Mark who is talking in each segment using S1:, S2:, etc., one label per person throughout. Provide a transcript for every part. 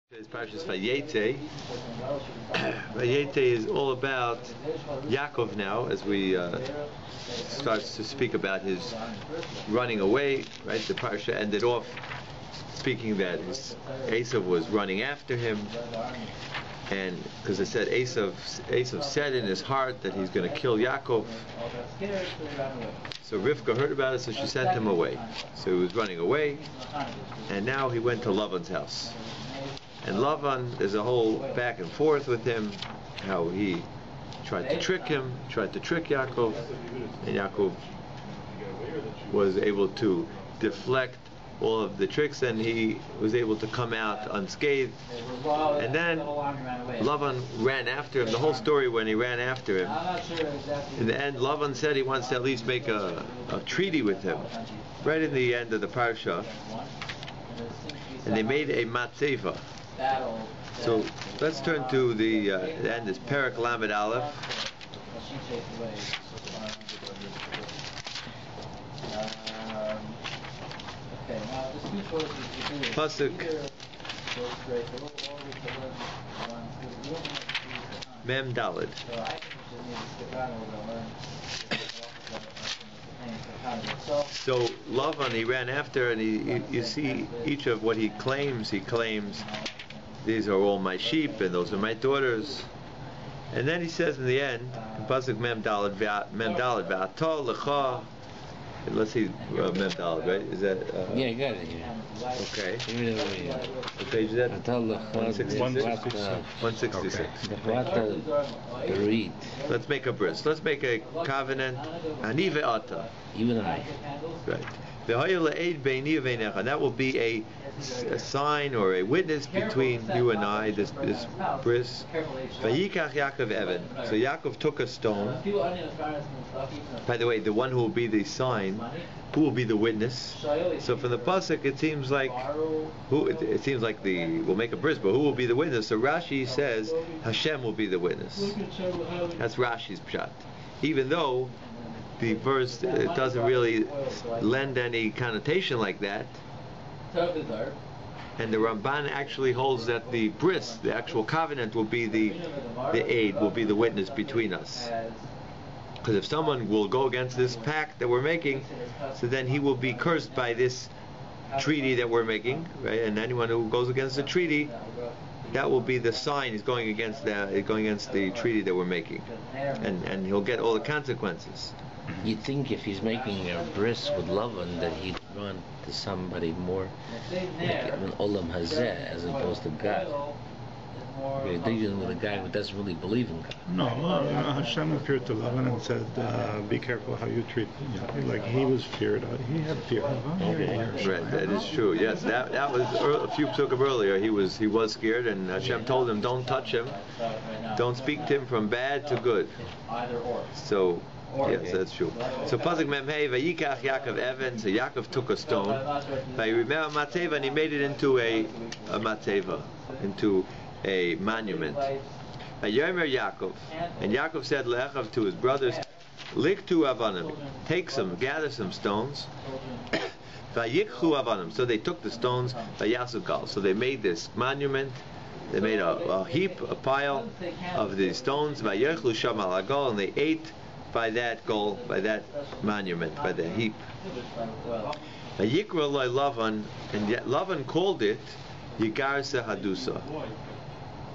S1: It's Bereshis Vayetze. Vayetze is all about Yaakov now, as we starts to speak about his running away. Right, the parsha ended off speaking that Esav was running after him, and because it said Esav said in his heart that he's going to kill Yaakov. So Rivka heard about it, so she sent him away. So he was running away, and now he went to Lavan's house. And Lavan, there's a whole back and forth with him, how he tried to trick him, tried to trick Yaakov, and Yaakov was able to deflect all of the tricks, and he was able to come out unscathed. And then Lavan ran after him. The whole story when he ran after him, in the end, Lavan said he wants to at least make a treaty with him. Right in the end of the parsha, and they made a matzeva. So let's turn to the end. Is Perek Lamed Aleph. Pasuk Mem Daled. So Lavan, he ran after, and you see each of what he claims. He claims, these are all my sheep, and those are my daughters. And then he says in the end, Pasuk Mem Daled V'atol Lecha. Let's see, Mem Daled, right? Is that?
S2: Yeah, you got it here.
S1: Okay. What page is that? 166. Let's make a bris. Let's make a covenant. Ani ve'ata.
S2: You and I.
S1: Right. And that will be a sign or a witness between you and I, this bris. Vayikach Yaakov Evan. So Yaakov took a stone. By the way, the one who will be the sign, who will be the witness? So from the pasuk, it seems like we'll make a bris, but who will be the witness? So Rashi says Hashem will be the witness. That's Rashi's pshat. Even though the verse doesn't really lend any connotation like that, and the Ramban actually holds that the bris, the actual covenant, will be the aid, will be the witness between us. Because if someone will go against this pact that we're making, so then he will be cursed by this treaty that we're making, right? And anyone who goes against the treaty, that will be the sign he's going against the treaty that we're making, and he'll get all the consequences.
S2: You'd think if he's making a bris with Lavan that he'd run to somebody more like an Olam Hazeh as opposed to God. You're dealing with a guy who doesn't really believe in God.
S3: No, Hashem appeared to Lavan and said, "Be careful how you treat." Like he was feared. He had fear.
S1: Right, that is true. Yes, that was a few psukim earlier. He was scared, and Hashem told him, "Don't touch him. Don't speak to him from bad to good." So. Yes, that's true. So Pasuk Mem Hey Vayikach Yaakov Evan. So Yaakov took a stone, Vayirmeh Matzeva, and he made it into a matzeva, into a monument. Vayomer Yaakov, and Yaakov said Le'echav to his brothers, Liktu Avanim, gather some stones. Vayikchu Avanim. So they took the stones. Vayasu Gal. So they made this monument. They made a heap, a pile of these stones. Vayochlu Sham Al Agal, and they ate by that goal, by that monument, by the heap. Vayikra loy Lavan, and Lavan called it Yigarsa Hadusa.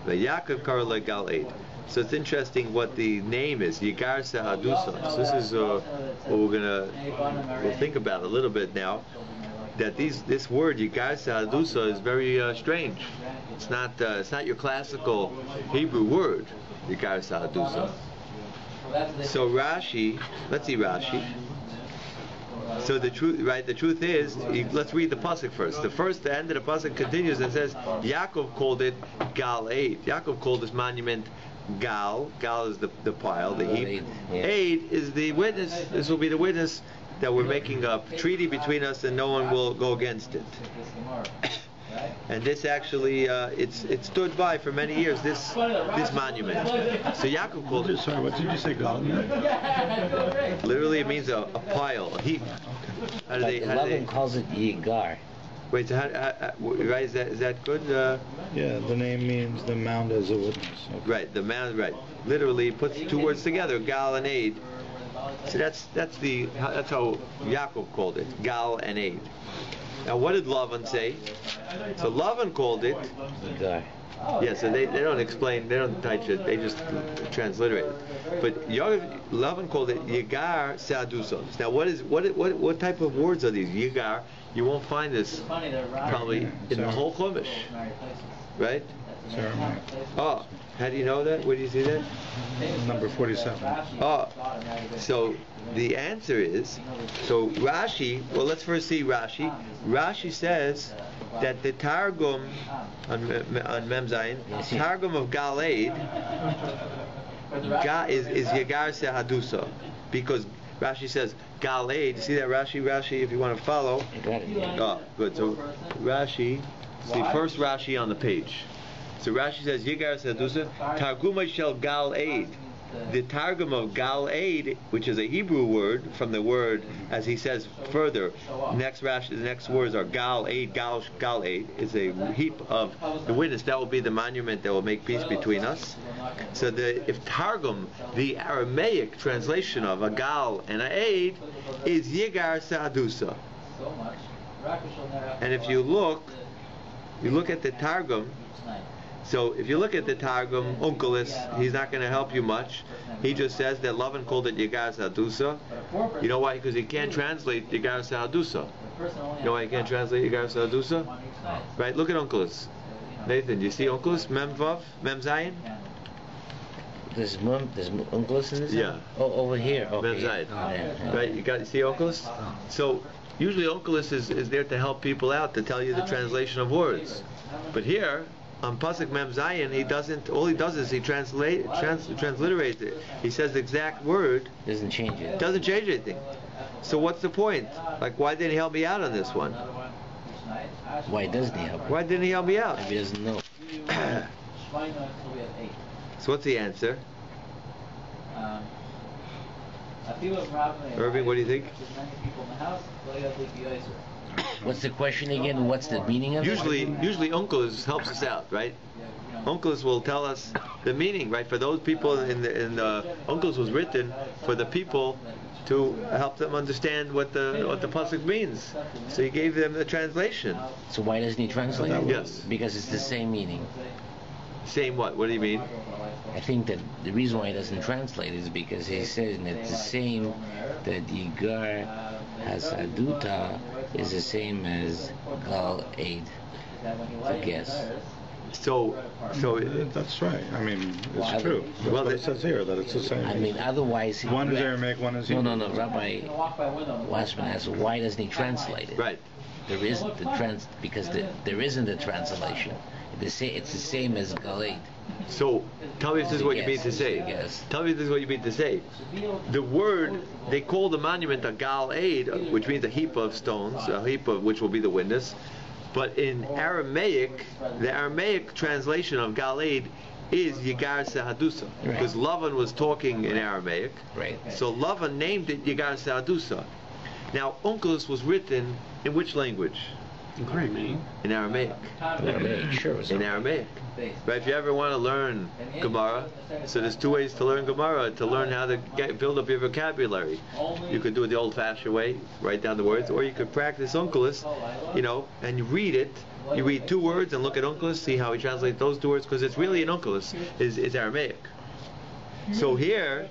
S1: Vayakov kara loy Gal Eid. So it's interesting what the name is, Yigarsa Hadusa. So this is what we'll think about a little bit now. That this word Yigarsa Hadusa is very strange. It's not your classical Hebrew word, Yigarsa Hadusa. So Rashi, let's see Rashi. So the truth is, let's read the pasuk first. The end of the pasuk continues and says, Yaakov called it Gal Eid. Yaakov called this monument Gal. Gal is the pile, the heap. Eid is the witness. This will be the witness that we're making a treaty between us, and no one will go against it. And this actually, it stood by for many years, this monument. So Yaakov called it.
S3: Sorry, what did you say, Gal?
S1: Literally, it means a pile, a heap.
S2: Lavan calls it Yigar.
S1: Wait, so right? Is that good?
S3: Yeah, the name means the mound as a witness. Okay.
S1: Right, the mound. Right, literally puts two words together, gal and aid. So that's how Yaakov called it, gal and aid. Now, what did Lavan say? So Lavan called it.
S2: Guy.
S1: Yeah, so they don't explain, they don't touch it, they just transliterate it. But Lavan called it Yigar Seadusos. Now, what type of words are these? Yigar. You won't find this probably in the whole Chumash, right? Oh, how do you know that? Where do you see that?
S3: Number 47.
S1: Oh, so the answer is, so Rashi, well, let's first see Rashi. Rashi says that the Targum on Mem Zayin, Targum of Galeid is Yegar Sehadusa, because Rashi says Galeid. See that Rashi, if you want to follow. Oh, good. So Rashi, see first Rashi on the page. So Rashi says Yegar Sehadusa, Targum shel Galeid. The Targum of Gal-Aid, which is a Hebrew word from the word, as he says further, the next words are Gal-Aid, Gal-Aid, is a heap of the witness. That will be the monument that will make peace between us. So if Targum, the Aramaic translation of a Gal and a Aid, is Yigar Sa'adusa. And if you look at the Targum. So if you look at the Targum, Onkelos, he's not going to help you much. He just says that Lavan called it Yigar Sa'adusa. You know why? Because he can't translate Yigar Sa'adusa. You know why he can't translate Yigar Sa'adusa? Right? Look at Onkelos. Nathan, do you see Onkelos? Mem Vav? Mem Zayin?
S2: There's Onkelos in this?
S1: Yeah.
S2: Oh, over here. Okay.
S1: Mem Zayin.
S2: Oh, yeah.
S1: Right? You see Onkelos? So usually Onkelos is there to help people out, to tell you the translation of words. But here, on Pasuk Mem Zayin, he doesn't. All he does is he transliterates it. He says the exact word.
S2: Doesn't change it.
S1: Doesn't change anything. So what's the point? Like, why didn't he help me out on this one?
S2: Why doesn't he help?
S1: Why didn't he help me out?
S2: Maybe he doesn't know.
S1: So what's the answer? Irving, what do you think?
S2: What's the question again? What's the meaning of it?
S1: Usually Onkelos helps us out, right? Onkelos will tell us the meaning, right? For those people in the Onkelos was written for the people to help them understand what the pasuk means. So he gave them the translation.
S2: So why doesn't he translate it?
S1: Yes.
S2: Because it's the same meaning.
S1: Same what? What do you mean?
S2: I think that the reason why he doesn't translate is because he's saying that the same, that Yigar Hasaduta is the same as Gal Aid. I guess.
S1: So
S3: that's right. I mean, it's true. That's
S1: well,
S3: what it says here, that it's the same.
S2: I mean, otherwise...
S3: One is Aramaic, one is Hebrew.
S2: No. Rabbi Wassman asks, why doesn't he translate it?
S1: Right.
S2: There isn't because there isn't a translation. It's the same as Gal Aid.
S1: So, tell me if this is what you mean to say. Tell me if this is what you mean to say. The word, they call the monument a Gal Aid, which means a heap of stones, a heap of which will be the witness. But in Aramaic, the Aramaic translation of Gal Aid is Yigar Sehadusa.
S2: Right.
S1: Because Lavan was talking in Aramaic.
S2: Right.
S1: So Lavan named it Yigar Sehadusa. Now, Onkelos was written in which language?
S3: In Greek.
S1: In Aramaic.
S2: Aramaic, sure.
S1: In Aramaic. Right, if you ever want to learn Gemara, so there's two ways to learn Gemara, to learn how to build up your vocabulary. You could do it the old-fashioned way, write down the words, or you could practice Onkelos, and you read it. You read two words and look at Onkelos, see how he translates those two words, because it's really in Onkelos, is Aramaic. So here,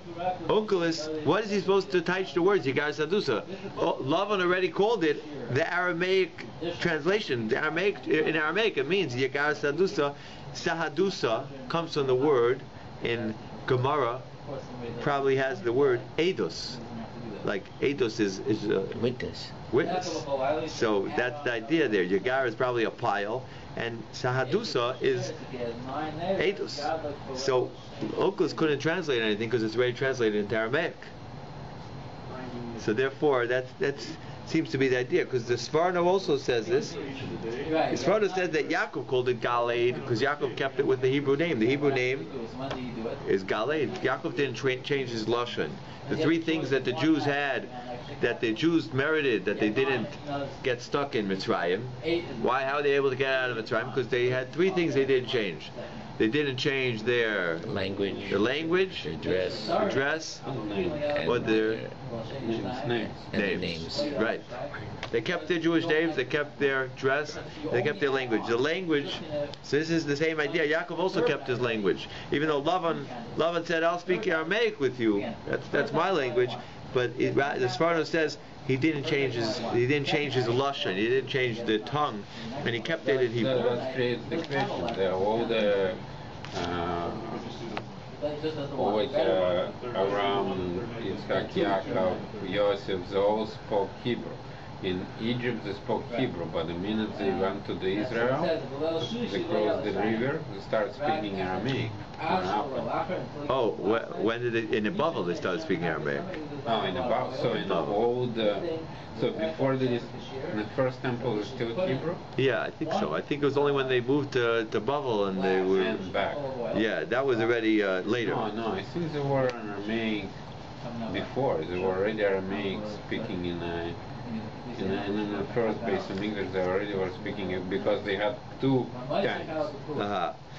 S1: Onkelos, what is he supposed to teach the words? Yigar Sadusa. Lavan already called it the Aramaic translation. In Aramaic it means Yigar Sadusa. Sahadusa comes from the word in Gemara, probably has the word Eidos. Like Eidos is
S2: Witness.
S1: So that's the idea there. Yigar is probably a pile, and Sahadusa is Eidos. So Onkelos couldn't translate anything because it's already translated into Aramaic. So therefore, seems to be the idea, because the Sforno also says this. The Sforno says that Yaakov called it Galeid because Yaakov kept it with the Hebrew name. The Hebrew name is Galeid. Yaakov didn't change his lashon. The three things that the Jews had, that the Jews merited, that they didn't get stuck in Mitzrayim. Why? How were they able to get out of Mitzrayim? Because they had three things they didn't change. They didn't change their
S2: language,
S1: their dress, what their names. Right. They kept their Jewish names, they kept their dress, they kept their language. The language, so this is the same idea. Yaakov also kept his language. Even though Lavan said, I'll speak Aramaic with you. That's my language. But the Sforno says he didn't change his lashon, he didn't change the tongue, and he kept it in Hebrew.
S4: That creates the question. All the Aram, Yitzchak, Yaakov, Yosef, they all spoke Hebrew. In Egypt they spoke Hebrew, but the minute they went to the Israel, they crossed the river, they started speaking Aramaic.
S1: Oh, when did they, in the Babel they started speaking Aramaic?
S4: Oh, in the Babel. So in the old, so before the first temple was still Hebrew?
S1: Yeah, I think so. I think it was only when they moved to Babel and they were...
S4: And back.
S1: Yeah, that was already later.
S4: No, I think they were Aramaic before. They were already Aramaic speaking in the first base of English. They already were speaking it because they had two times.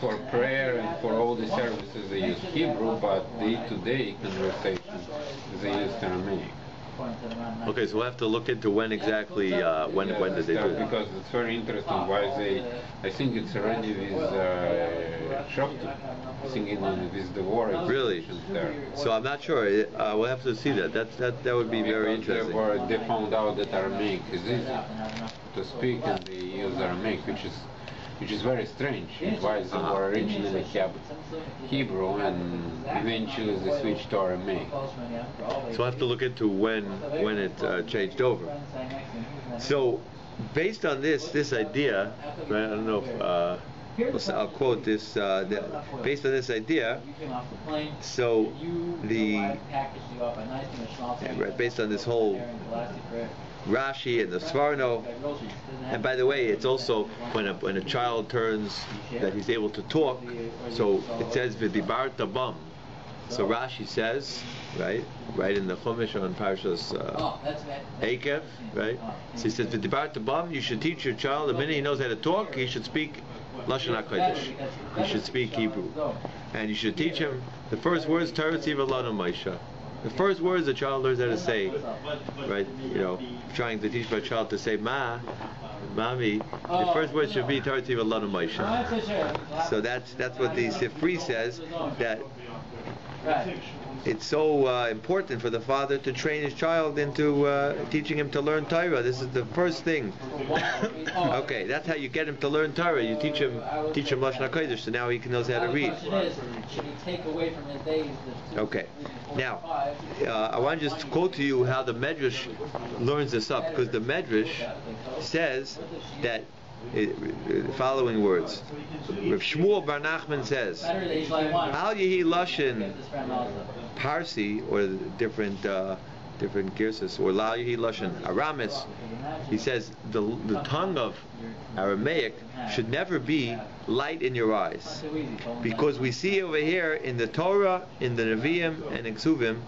S4: For prayer and for all the services they used Hebrew, but day-to-day conversation they used Aramaic.
S1: Okay, so we'll have to look into when exactly, when did they do it?
S4: Because it's very interesting why I think it's already with Shoftim. I think with the war.
S1: Really?
S4: There.
S1: So I'm not sure. We'll have to see that. That would be very interesting.
S4: They found out that Aramaic is easy to speak, and they use Aramaic, which is very strange. Why they were originally kept Hebrew and eventually they switched to Aramaic.
S1: So we'll have to look into when it changed over. So based on this idea, right, I don't know if I'll quote this. Based on this idea, so based on this whole Rashi and the Sforno, and by the way, it's also when a child turns that he's able to talk. So it says v'dibarta bam. So Rashi says, right in the Chumash on Parshas Eikev, right? So he says v'dibarta bam. You should teach your child the minute he knows how to talk, he should speak Lashon HaKodesh. He should speak Hebrew, and you should teach him the first words Torah Tziva Lanu Moshe. The first words the child learns how to say, right? Trying to teach my child to say "ma," "mommy." The first words should be "Torah Tziva Lanu Moshe." So that's what the Sifri says, that it's so important for the father to train his child into teaching him to learn Torah. This is the first thing. Okay, that's how you get him to learn Torah. You teach him Lashon HaKodesh, so now he knows how to read. Okay, now I want to just quote to you how the Medrash learns this up, because the Medrash says that following words. Rav Shmuel Bar Nachman says, Al Yehi Lashon Parsi, or different girsas, or Al Yehi Lashon Aramis. He says the tongue of Aramaic should never be light in your eyes, because we see over here in the Torah, in the Nevi'im and in Ksuvim,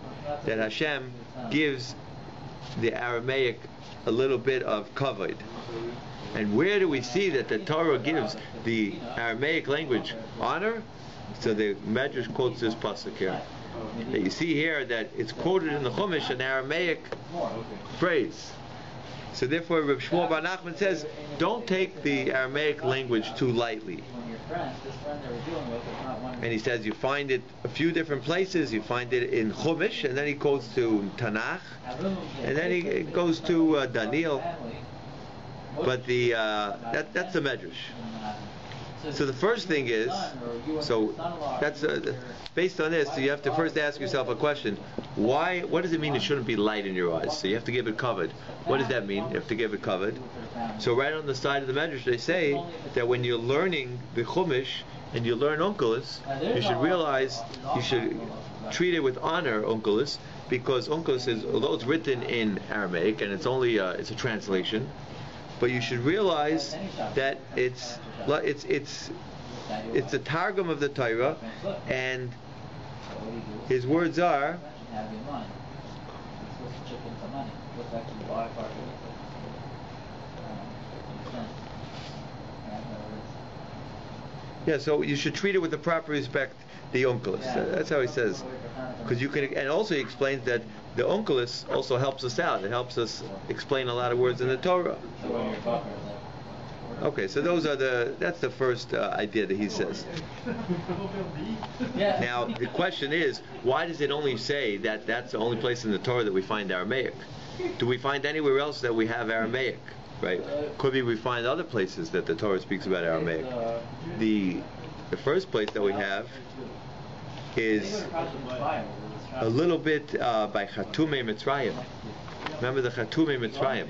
S1: that Hashem gives the Aramaic a little bit of kavod. And where do we see that the Torah gives the Aramaic language honor? So the Medrash quotes this pasuk here. That you see here that it's quoted in the Chumash, an Aramaic phrase. So therefore, Rav Shmuel Bar Nachman says, don't take the Aramaic language too lightly. And he says you find it a few different places. You find it in Chumash, and then he goes to Tanakh, and then he goes to Daniel. But that's the Medrash. So the first thing is, so that's based on this. So you have to first ask yourself a question: why? What does it mean it shouldn't be light in your eyes? So you have to give it kavod. What does that mean? You have to give it kavod. So right on the side of the Medrash, they say that when you're learning the Chumash, and you learn Onkelos, you should realize you should treat it with honor, Onkelos, because Onkelos is, although it's written in Aramaic and it's only it's a translation, but you should realize that it's the Targum of the Torah, and his words are. Yeah, so you should treat it with the proper respect, the Onkelos. That's how he says. Because you can, and also he explains that the Onkelos also helps us out. It helps us explain a lot of words in the Torah. Okay, so that's the first idea that he says. Now, the question is, why does it only say that that's the only place in the Torah that we find Aramaic? Do we find anywhere else that we have Aramaic? Right? Could be we find other places that the Torah speaks about Aramaic. The first place that we have is a little bit by Chatume Mitzrayim. Remember the Chatume Mitzrayim?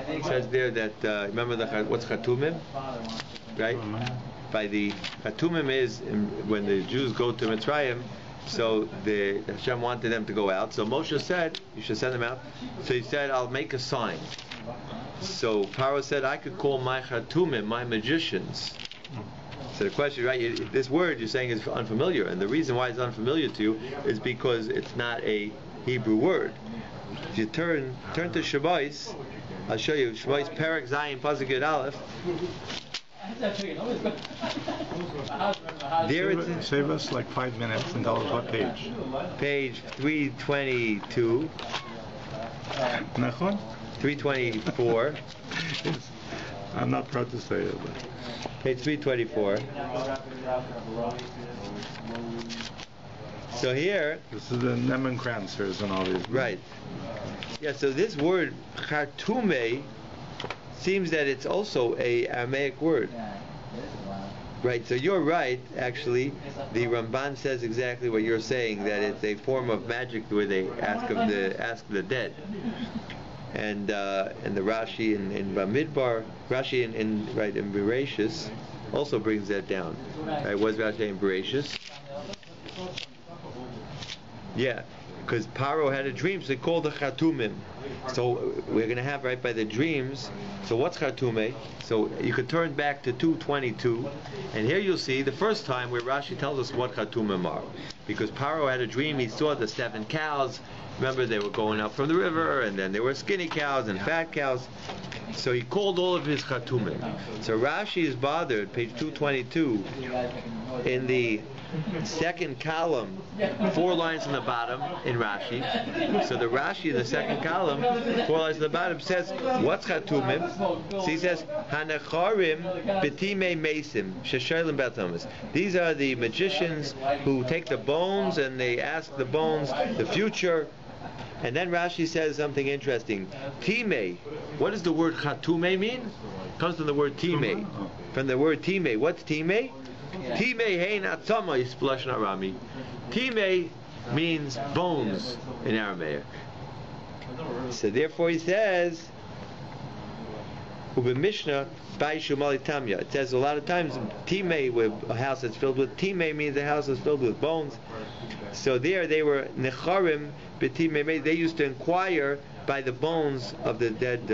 S1: It says there that remember what's Chatumim, right? By the Chatumim is when the Jews go to Mitzrayim. So Hashem wanted them to go out. So Moshe said, "You should send them out." So he said, "I'll make a sign." So Paro said, "I could call my Chatumim, my magicians." So the question, right? This word you're saying is unfamiliar, and the reason why it's unfamiliar to you is because it's not a Hebrew word. If you turn to Shabbos, I'll show you Shabbos Perek Zayin Pasuk Yud Aleph. There
S3: save us like 5 minutes and tell us what page.
S1: Page 322. 324.
S3: I'm not proud to say it, but
S1: page 324. So here,
S3: this is the Nemenkrancers and all these.
S1: Right. Yeah. So this word Chatume seems that it's also a Aramaic word. Right. So you're right. Actually, the Ramban says exactly what you're saying, that it's a form of magic where they ask the dead. And the Rashi in Bamidbar, Rashi in Bereshis also brings that down. Right? What's Rashi in Bereshis? Yeah, because Paro had a dream, so they called the Chatumim. So we're going to have right by the dreams. So what's Chatume? So you could turn back to 222, and here you'll see the first time where Rashi tells us what Chatumim are. Because Paro had a dream, he saw the 7 cows. Remember, they were going up from the river, and then there were skinny cows and fat cows. So he called all of his Chatumim. So Rashi is bothered, page 222, in the second column, 4 lines on the bottom in Rashi. So the Rashi in the second column, 4 lines on the bottom, says, what's Chatumim? So he says, Hanacharim betime mesim sheshaylim batamas. These are the magicians who take the bones and they ask the bones the future. And then Rashi says something interesting. Time. What does the word Chatume mean? It comes from the word Time. From the word Time. What's Time? Time hein atzama yisplash narami. Time means bones in Aramaic. So therefore he says, Ube Mishnah Baishu Malitamya. It says a lot of times Time, a house that's filled with Time means a house that's filled with bones. So there they were Necharim B'Time. They used to inquire by the bones of the dead,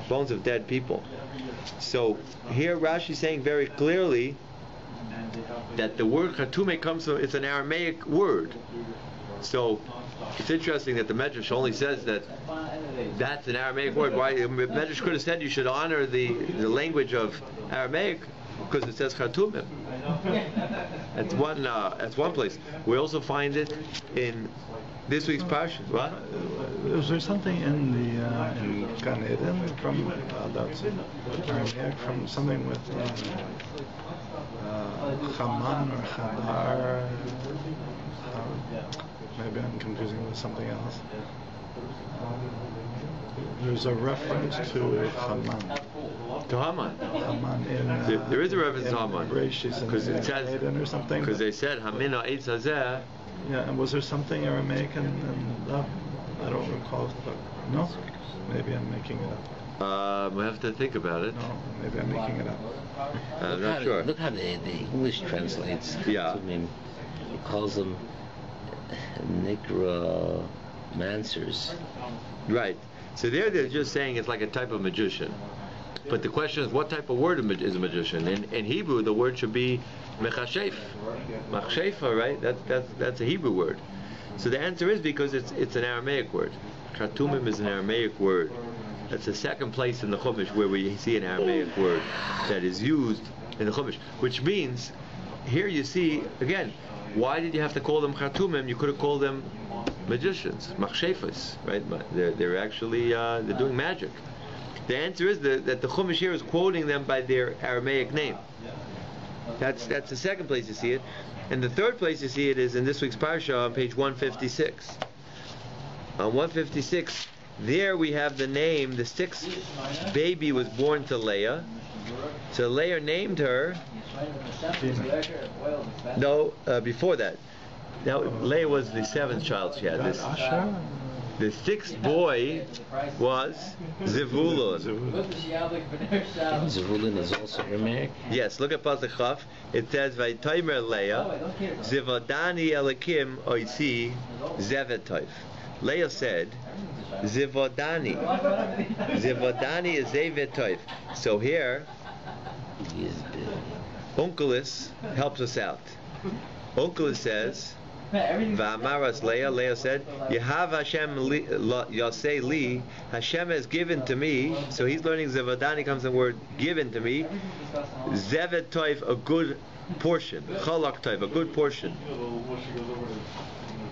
S1: bones of dead people. So here Rashi is saying very clearly that the word Chatume comes from, it's an Aramaic word. So it's interesting that the Medrash only says that that's an Aramaic word. Why? Medrash could have said you should honor the language of Aramaic because it says Chatumim. That's one place. We also find it in this week's parsha. What?
S3: Was there something in the in Gan Eden from that's Aramaic, from something with Haman or Hadar? Maybe I'm confusing with something else. There's a reference to Haman.
S1: To Haman.
S3: Haman in
S1: there is a reference to Haman
S3: because it says or something.
S1: Because they said Hamina Eitz Hazeh.
S3: Yeah, and was there something Aramaic and I don't recall. But no, maybe I'm making it up.
S1: We have to think about it.
S3: No, maybe I'm making it up.
S1: I'm not sure.
S2: Look how the English translates.
S1: Yeah.
S2: I mean, it calls them necromancers.
S1: Right. So they're just saying it's like a type of magician. But the question is, what type of word is a magician? In Hebrew, the word should be mechashef, machshefa, right? That's a Hebrew word. So the answer is because it's an Aramaic word. Khartoumim is an Aramaic word. That's the second place in the Chumash where we see an Aramaic word that is used in the Chumash. Which means, here you see, again, why did you have to call them Khartoumim? You could have called them magicians, machshefas, right? They're actually, they're doing magic. The answer is that the Chumash here is quoting them by their Aramaic name. That's the second place you see it. And the third place you see it is in this week's Parsha on page 156. On 156, there we have the name, the sixth baby was born to Leah. So Leah named her... No, before that. Now, Leah was the seventh child she had. The sixth boy was Zevulun.
S2: Zevulun is also Aramaic?
S1: Yes, look at Pasuk Chaf. It says, Vaytomer Leah, Zivodani Elikim Oisi Zevetov. Leah said, Zivodani. Zivodani is Zevetov. So here, Onkelos helps us out. Onkelos says, Va'amaras Leah said, Yehav Hashem Yaseh li, Hashem has given to me. So he's learning Zevodani comes the word given to me. Zevet Toiv, a good portion. Chalak Toiv, a good portion.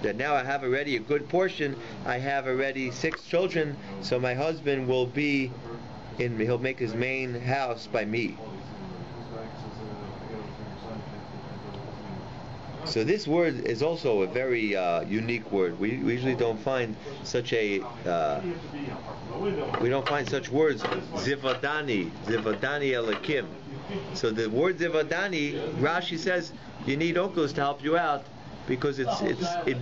S1: That now I have already a good portion. I have already 6 children. So my husband will be he'll make his main house by me. So this word is also a very unique word. We usually don't find such a we don't find such words. Zivodani Elikim. So the word Zivodani, Rashi says you need Onkelos to help you out because it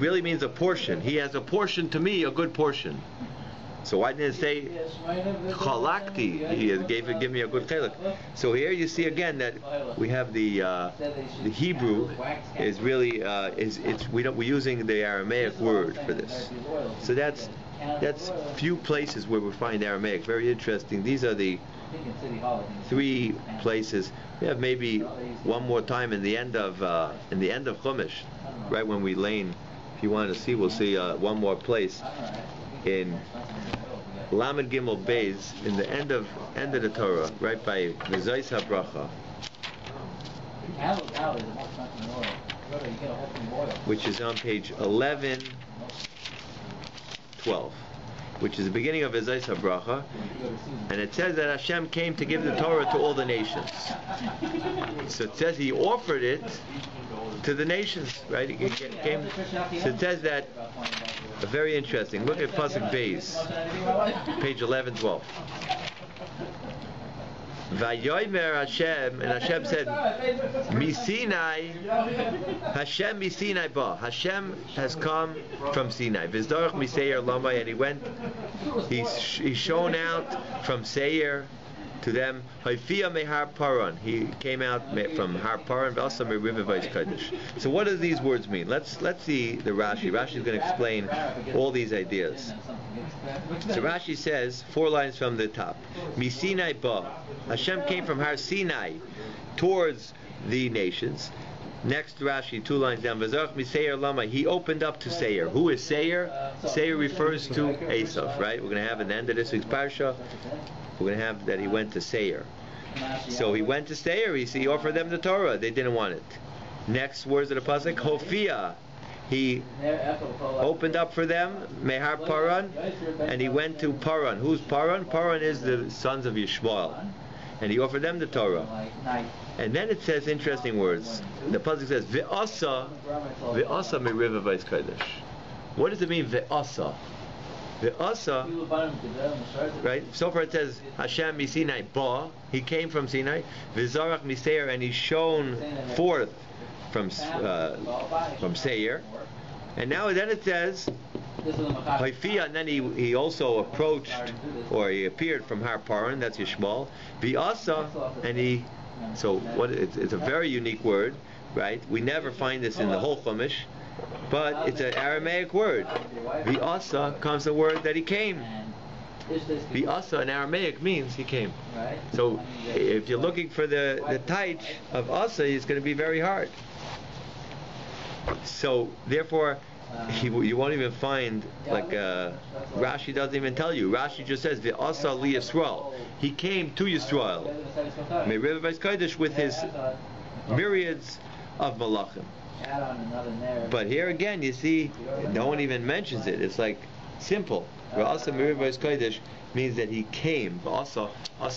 S1: really means a portion. He has a portion to me, a good portion. So why didn't it say chalakti? He give me a good chalak. So here you see again that we have the Hebrew is really we're using the Aramaic word for this. So that's few places where we find Aramaic. Very interesting. These are the 3 places. We have maybe one more time in the end of Chumash, right when we lane. If you want to see, we'll see one more place. In Lamed Gimel Beis, in the end of the Torah, right by Vayetze HaBracha, which is on page 1112, which is the beginning of Vayetze HaBracha, and it says that Hashem came to give the Torah to all the nations. So it says He offered it to the nations, right? He came. So it says that. Very interesting. Look at Pasuk Beis, page 1112. Vayomer Hashem, and Hashem said, Misinai, Hashem Misinai ba. Hashem has come from Sinai. Vizdarach Miseir Lamai, and He went. He's shown out from Seir to them. Haifia mehar paran. He came out from Har Paran. Also merivavais kodesh. So what do these words mean? Let's see the Rashi. Rashi is going to explain all these ideas. So Rashi says 4 lines from the top. Misinai ba. Hashem came from Har Sinai towards the nations. Next Rashi, 2 lines down. V'zarach miseir lama. He opened up to Seir. Who is Seir? Seir refers to Esav, right? We're going to have at the end of this week's parsha. We're going to have that he went to Seir. So he went to Seir. He offered them the Torah. They didn't want it. Next words of the pasuk, Hofia. He opened up for them Mehar Paran, and he went to Paran. Who's Paran? Paran is the sons of Yishmael, and he offered them the Torah. And then it says interesting words. The pasuk says Ve'asa merivavais kodesh. What does it mean Ve'asa? Ve'asa, right? So far it says Hashem misinai ba. He came from Sinai. V'zarach miseir, and He shone forth from Seir. And now then it says Haifia, and then he also approached, or he appeared from Har Paran, that's Yishmael. V'asa, and he, so what? It's a very unique word, right? We never find this in the whole Chumash, but it's an Aramaic word. V'asa comes the word that he came. V'asa in Aramaic means he came. So if you're looking for the taich of asa, it's going to be very hard. So therefore, you won't even find, like Rashi doesn't even tell you. Rashi just says v'asa li Yisrael. He came to Yisrael. With his myriads of malachim. But here again, you see, no one even mentions it. It's like simple. V'asa Merivas Kodesh means that he came. Asa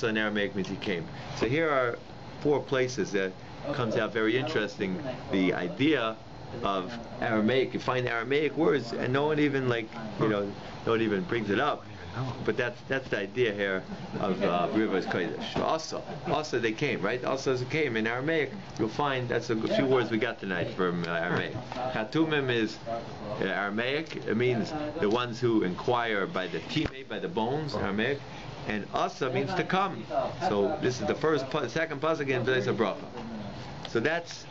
S1: in Aramaic means he came. So here are 4 places that comes out very interesting. The idea of Aramaic. You find Aramaic words, and no one even no one even brings it up. But that's the idea here of Merivas Kodesh. Asa they came, right? Asa came in Aramaic. You'll find that's a few words we got tonight from Aramaic. Chatumim is Aramaic. It means the ones who inquire by the time, by the bones, Aramaic. And asa means to come. So this is the second pasuk in Vayetze bracha. So that's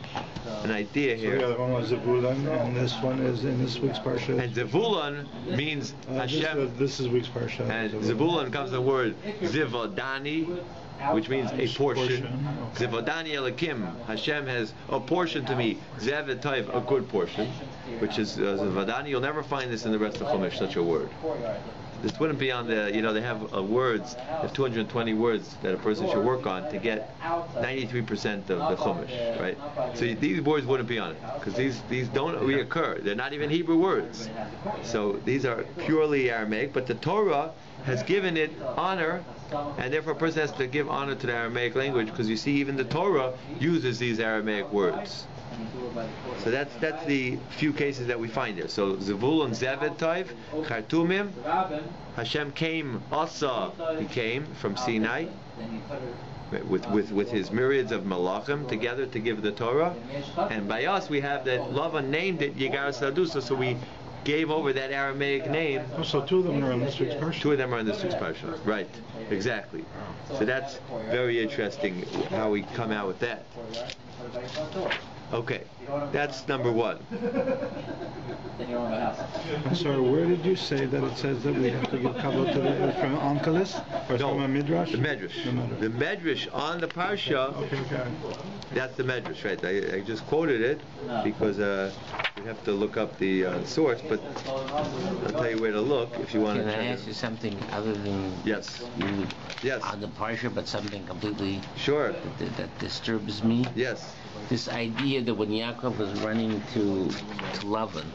S1: an idea here.
S3: So the other one was Zevulun, and this one is in this week's parsha.
S1: And Zevulun means Hashem.
S3: This is week's parsha.
S1: And Zevulun comes the word Zivodani, which means a portion. Zivodani Elikim. Hashem has a portion to me. Zev Toiv, a good portion, which is Zivodani. You'll never find this in the rest of Chumash, such a word. This wouldn't be on the, they have words, there's 220 words that a person should work on to get 93% of the Chumash, right? So these words wouldn't be on it, because these don't reoccur. They're not even Hebrew words. So these are purely Aramaic, but the Torah has given it honor, and therefore a person has to give honor to the Aramaic language, because you see even the Torah uses these Aramaic words. So that's the few cases that we find there. So Zevulun Zevet Toiv, Chartumim, Hashem came, Asa, he came from Sinai with his myriads of malachim together to give the Torah. And by us we have that Lavan named it Yegar Sadusa, so we gave over that Aramaic name.
S3: Oh, so 2 of them are on this week's parsha.
S1: 2 of them are in this week's parsha. Right, exactly. So that's very interesting how we come out with that. Okay, that's number 1.
S3: So where did you say that it says that we have to give kavod to from Onkelos or from a midrash?
S1: The medrash. The medrash on the parsha.
S3: Okay.
S1: That's the medrash, right? I just quoted it because you have to look up the source, but I'll tell you where to look if you want to.
S2: Can I ask you something other than
S1: yes
S2: on the parsha, but something completely that disturbs me?
S1: Yes.
S2: This idea that when Yaakov was running to Lavan,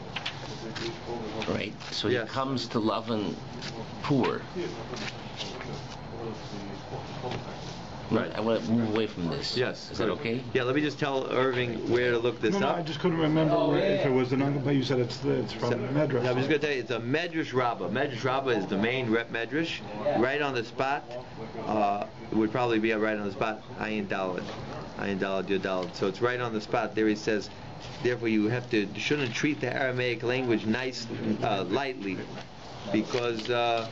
S2: right? So he comes to Lavan poor. Right. I want to move away from this.
S1: Yes.
S2: Is that okay?
S1: Yeah, let me just tell Irving where to look this up.
S3: No, I just couldn't remember if it was an Onkelos, but you said it's from Medrash.
S1: No, I'm just going to tell you, it's a Medrash Rabbah. Medrash Rabbah is the main rep Medrash. Right on the spot, it would probably be right on the spot, Ayin Daled, Yod Daled. So it's right on the spot. There he says, therefore you shouldn't treat the Aramaic language lightly, because the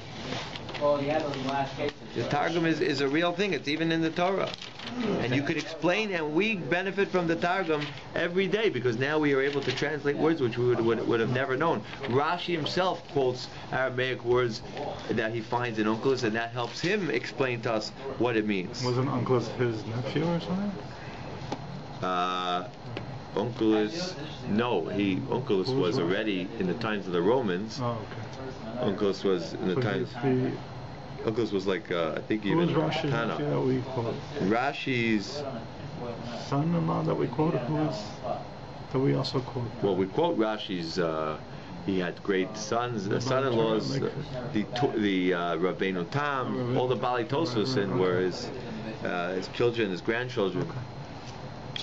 S1: Targum is a real thing. It's even in the Torah. And you could explain, and we benefit from the Targum every day, because now we are able to translate words which we would have never known. Rashi himself quotes Aramaic words that he finds in Onkelos, and that helps him explain to us what it means.
S3: Wasn't Onkelos his nephew or something?
S1: Onkelos, no. Onkelos was already in the times of the Romans.
S3: Oh, okay.
S1: Onkelos was in the times. Onkelos was like I think even Tana. Rashi's
S3: son-in-law that we quote. That we also quote.
S1: Well, we quote Rashi's. He had great son-in-laws. The Rabbeinu Tam, all the Bali Tosos, and were his children, his grandchildren.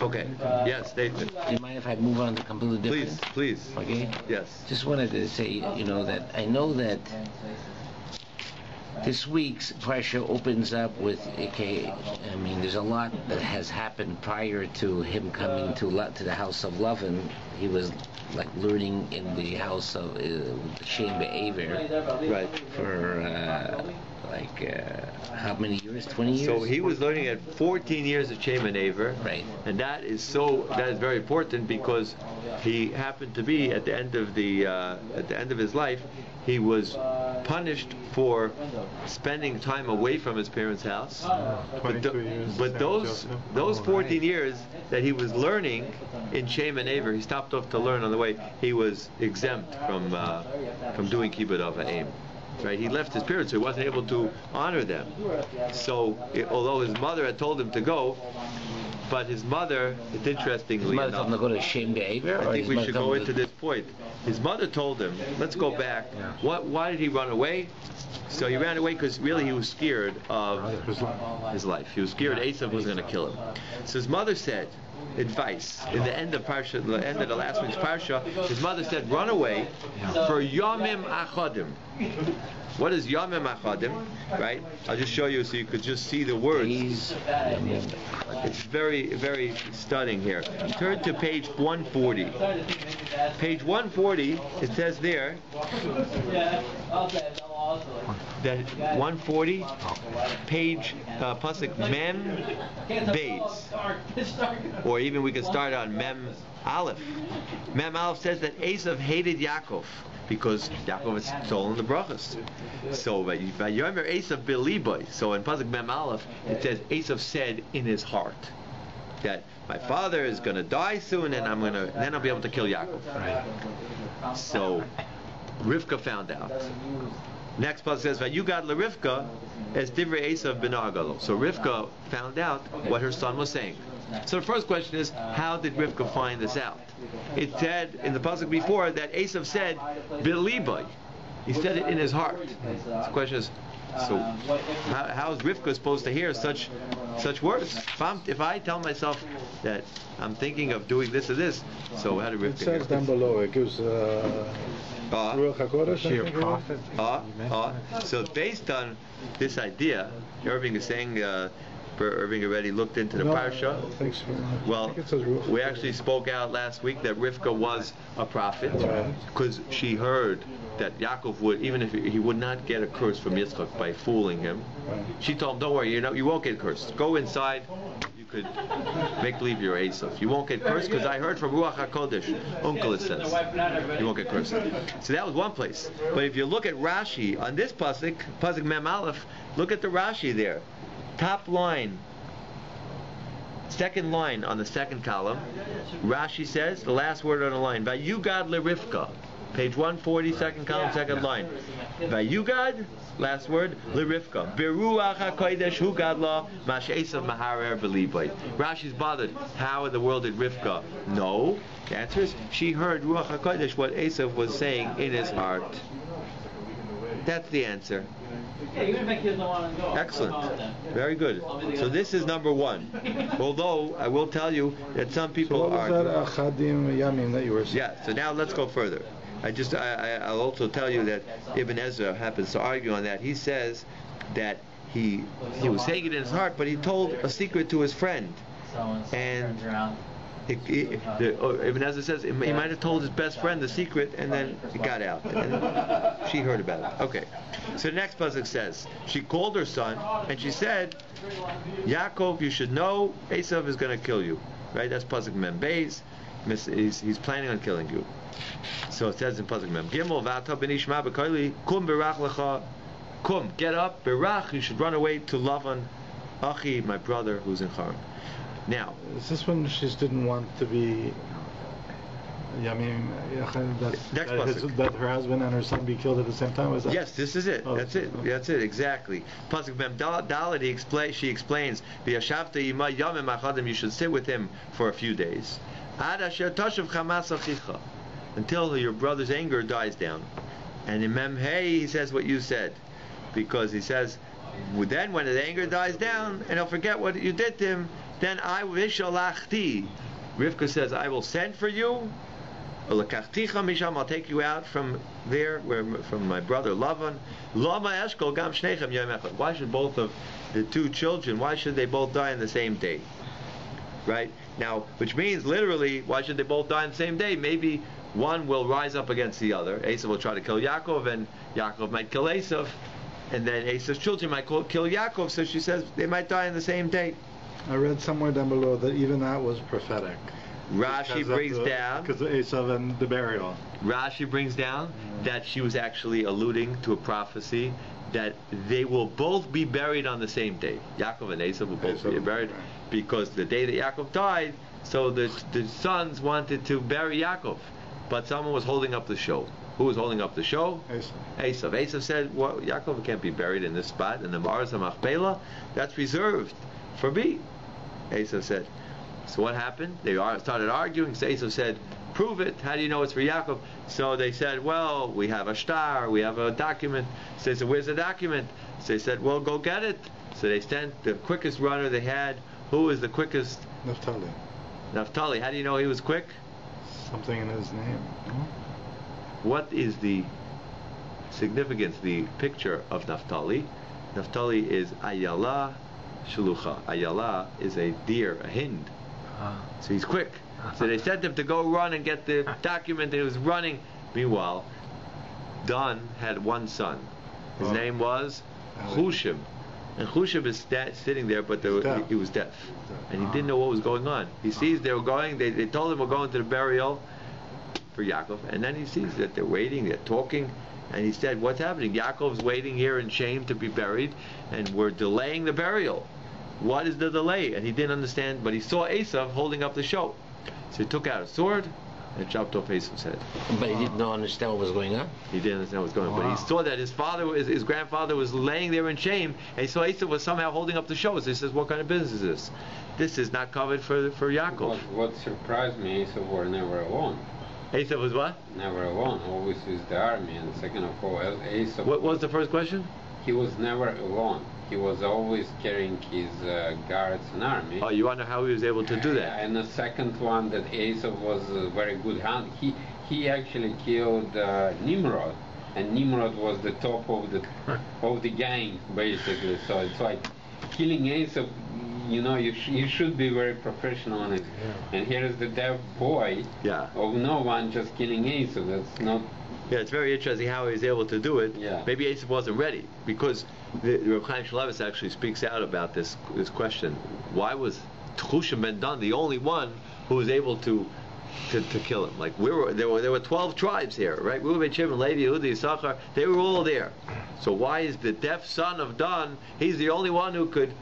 S1: Okay. Yes, David.
S2: Do you mind if I move on to completely different?
S1: Please.
S2: Okay.
S1: Yes.
S2: Just wanted to say, that I know that This week's parsha opens up with, okay, I mean, there's a lot that has happened prior to him coming to the house of Lavan. He was like learning in the house of Shem Be'aver,
S1: Right.
S2: for how many years? 20 years?
S1: So he was learning at 14 years of Shem and Aver,
S2: Right.
S1: and that is very important because he happened to be at the end of his life. He was punished for spending time away from his parents' house.
S3: 22 years.
S1: But those 14 years that he was learning in Shem and Aver, he stopped off to learn on the way. He was exempt from doing kibbud av ha'em. Right? He left his parents, so he wasn't able to honor them. So, although his mother had told him to go, but his mother, it's interestingly
S2: His mother
S1: enough,
S2: told him to go to Shem Be'aver?
S1: I think we should go into this point. His mother told him, let's go back. Why did he run away? So he ran away because really he was scared of his life. He was scared Esav was going to kill him. So his mother said, advice, in the end of the last week's Parsha, his mother said, run away for Yomim Achadim. What is Yomim Achadim? Right? I'll just show you so you could just see the words. It's very, very stunning here. Turn to page 140. Page 140, it says there that 140, page pasuk Mem Beis, or even we can start on Mem Aleph. Mem Aleph says that Esav hated Yaakov because Yaakov had stolen the brachas. So Vayomer Esav Beliboy. So in pasuk Mem Aleph it says Esav said in his heart that my father is going to die soon, and then I'll be able to kill Yaakov. Right. So Rivka found out. Next pasuk says, "Vayugad leRivka as divrei Esav ben Agalo." So Rivka found out what her son was saying. So the first question is, how did Rivka find this out? It said in the pasuk before that Esav said, "Beliboy." He said it in his heart. So the question is, so how is Rivka supposed to hear such words? If I tell myself that I'm thinking of doing this or this, so how did Rivka hear?
S3: It says down below, it gives Ruach HaKodesh,
S1: prophet. So based on this idea, Irving is saying, Irving already looked into the parsha.
S3: I think so.
S1: Well, we actually spoke out last week that Rivka was a prophet because she heard that Yaakov would, even if he would not get a curse from Yitzchak by fooling him. She told him, "Don't worry, you won't get cursed. Go inside. You could make believe you're Esav. You won't get cursed because I heard from Ruach HaKodesh, Uncle it says, you won't get cursed." So that was one place. But if you look at Rashi on this pasuk Mem Aleph, look at the Rashi there. Top line, second line on the second column. Rashi says the last word on the line, Vayugad leRivka. Page 140, second column, second line. Vayugad, last word, leRivka. Beruach HaKodesh hu gadla mash Esav maharer beliboy. Rashi's bothered. How in the world did Rivka know? The answer is she heard Ruach HaKodesh, what Esav was saying in his heart. That's the answer. Excellent. Very good. So this is number one. Although I will tell you that some people
S3: are. So what was that Achadim Yamim that you were saying?
S1: Yeah. So now let's go further. I'll also tell you that Ibn Ezra happens to argue on that. He says that he was saying it in his heart, but he told a secret to his friend, and Ibn Ezra says he might have told his best friend the secret, and then it got out, and she heard about it. Okay. So the next pasuk says she called her son, and she said, "Yaakov, you should know Esav is going to kill you." Right? That's pasuk Mem Beis. He's planning on killing you. So it says in pasuk Mem Gimel, "V'ata b'nishma b'koili kum berach lecha." Kum, get up, berach. You should run away to Lavan, Achi, my brother, who's in Haran. Now,
S3: is this when she didn't want to be? That her husband and her son be killed at the same time? Was that?
S1: Yes, this is it. That's it. Okay. That's it. Exactly. Pasuk Mem Dalet. She explains, "V'yashavta yima yamim achadim." You should sit with him for a few days. Ad asher tashav chamas achicha, until your brother's anger dies down. And in Mem Hey, he says what you said, because he says, then when his anger dies down and he'll forget what you did to him, then I vishalachti. Rivka says, I will send for you, Ulekachticha misham, I'll take you out from there, from my brother Lavan. Lama eshkol gam shnechem yom echad. Why should both of the two children, why should they both die on the same day? Right? Now, which means literally, why should they both die on the same day? Maybe one will rise up against the other. Esav will try to kill Yaakov, and Yaakov might kill Esav, and then Esav's children might kill Yaakov, so she says they might die on the same day.
S3: I read somewhere down below that even that was prophetic.
S1: Rashi brings down,
S3: because of Esav and the burial.
S1: Rashi brings down that she was actually alluding to a prophecy that they will both be buried on the same day. Yaakov and Esav will both be buried, because the day that Yaakov died, so the sons wanted to bury Yaakov, but someone was holding up the show. Who was holding up the show? Esav. Esav said, well, Yaakov can't be buried in this spot, in the Ma'aras HaMachpelah. That's reserved for me. Esav said. So what happened? They started arguing. So Esav said, prove it. How do you know it's for Yaakov? So they said, well, we have a star, we have a document. So they said, where's the document? So they said, well, go get it. So they sent the quickest runner they had. Who was the quickest?
S3: Naphtali.
S1: Naphtali. How do you know he was quick?
S3: Something in his name. No?
S1: What is the significance, the picture of Naphtali? Naphtali is Ayala Shalucha. Ayala is a deer, a hind. So he's quick. So they sent him to go run and get the document, and he was running. Meanwhile, Dan had one son. His name was Hushim. And Hushim is sitting there, but he was deaf. And he didn't know what was going on. He sees they were going, they told him we're going to the burial for Yaakov, and then he sees that they're waiting, they're talking, and he said, what's happening? Yaakov's waiting here in shame to be buried, and we're delaying the burial. What is the delay? And he didn't understand, but he saw Esav holding up the show. So he took out a sword and chopped off Esav's head.
S2: But he did not understand what was going on?
S1: He didn't understand what was going on. But he saw that his grandfather was laying there in shame, and he saw Esav was somehow holding up the show. So he says, what kind of business is this? This is not covered for Yaakov.
S4: What surprised me, Esav were never alone.
S1: Esav was what?
S4: Never alone, always with the army. And second of all, Esav...
S1: What was the first question?
S4: He was never alone. He was always carrying his guards and army.
S1: Oh, you wonder how he was able to do that?
S4: And the second one, that Esav was a very good hand. He actually killed Nimrod, and Nimrod was the top of the gang, basically. So it's like killing Esav. You know, you should be very professional on it. Yeah. And here is the deaf boy of no one just killing Esav. That's not...
S1: Yeah, it's very interesting how he was able to do it.
S4: Yeah.
S1: Maybe Esav wasn't ready, because the Reb Chaim Shmulevitz actually speaks out about this question. Why was Hushim ben Dan the only one who was able to kill him? Like there were 12 tribes here, right? Reuben, Shimon, Levi, Yehuda, Yisachar. They were all there. So why is the deaf son of Dan? He's the only one who could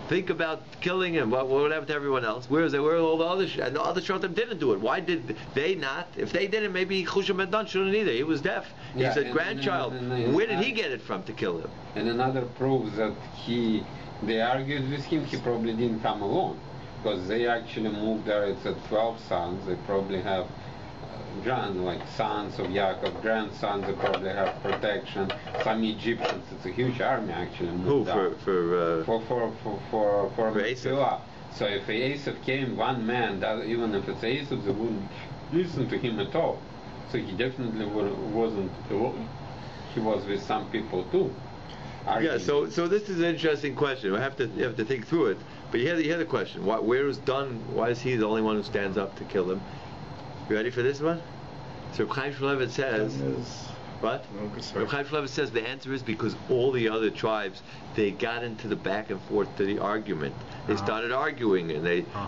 S1: think about killing him. What happened to everyone else? Where were all the others? And the other Shotim didn't do it. Why did they not? If they didn't, maybe Hushim ben Dan shouldn't either. He was deaf. He's a grandchild. Where did he get it from to kill him?
S4: And another proves that they argued with him. He probably didn't come alone, because they actually moved there. It's 12 sons. They probably have sons of Yaakov, grandsons. They probably have protection. Some Egyptians. It's a huge army actually.
S1: Who for
S4: Esav? So if Esav came one man, that even if it's Esav, they wouldn't listen to him at all. So he definitely wasn't alone. He was with some people too.
S1: Yeah. So this is an interesting question. You have to think through it. But you hear the question. Where is Dan? Why is he the only one who stands up to kill him? You ready for this one? So Reb Chaim Shmulevitz says, what? Reb Chaim Shmulevitz says the answer is because all the other tribes, they got into the back and forth to the argument. They started arguing, and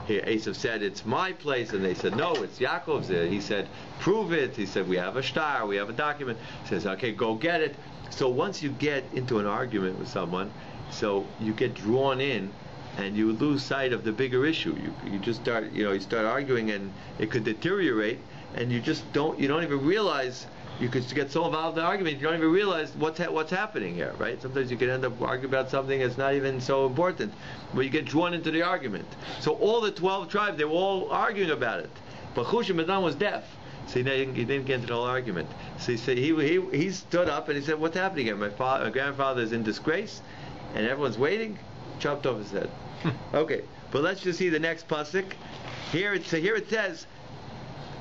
S1: Esav said, it's my place, and they said, no, it's Yaakov's. He said, prove it. He said, we have a star, we have a document. He says, okay, go get it. So once you get into an argument with someone, so you get drawn in, and you lose sight of the bigger issue. You just start, you start arguing, and it could deteriorate, and you don't even realize. You could get so involved in the argument, you don't even realize what's happening here, right? Sometimes you can end up arguing about something that's not even so important, but you get drawn into the argument. So all the 12 tribes, they were all arguing about it, but Hushim ben Dan was deaf, so he didn't get into the whole argument. So he said he stood up and he said, "What's happening here? My grandfather is in disgrace, and everyone's waiting." Chopped off his head. Okay, but let's just see the next pasuk. Here it says,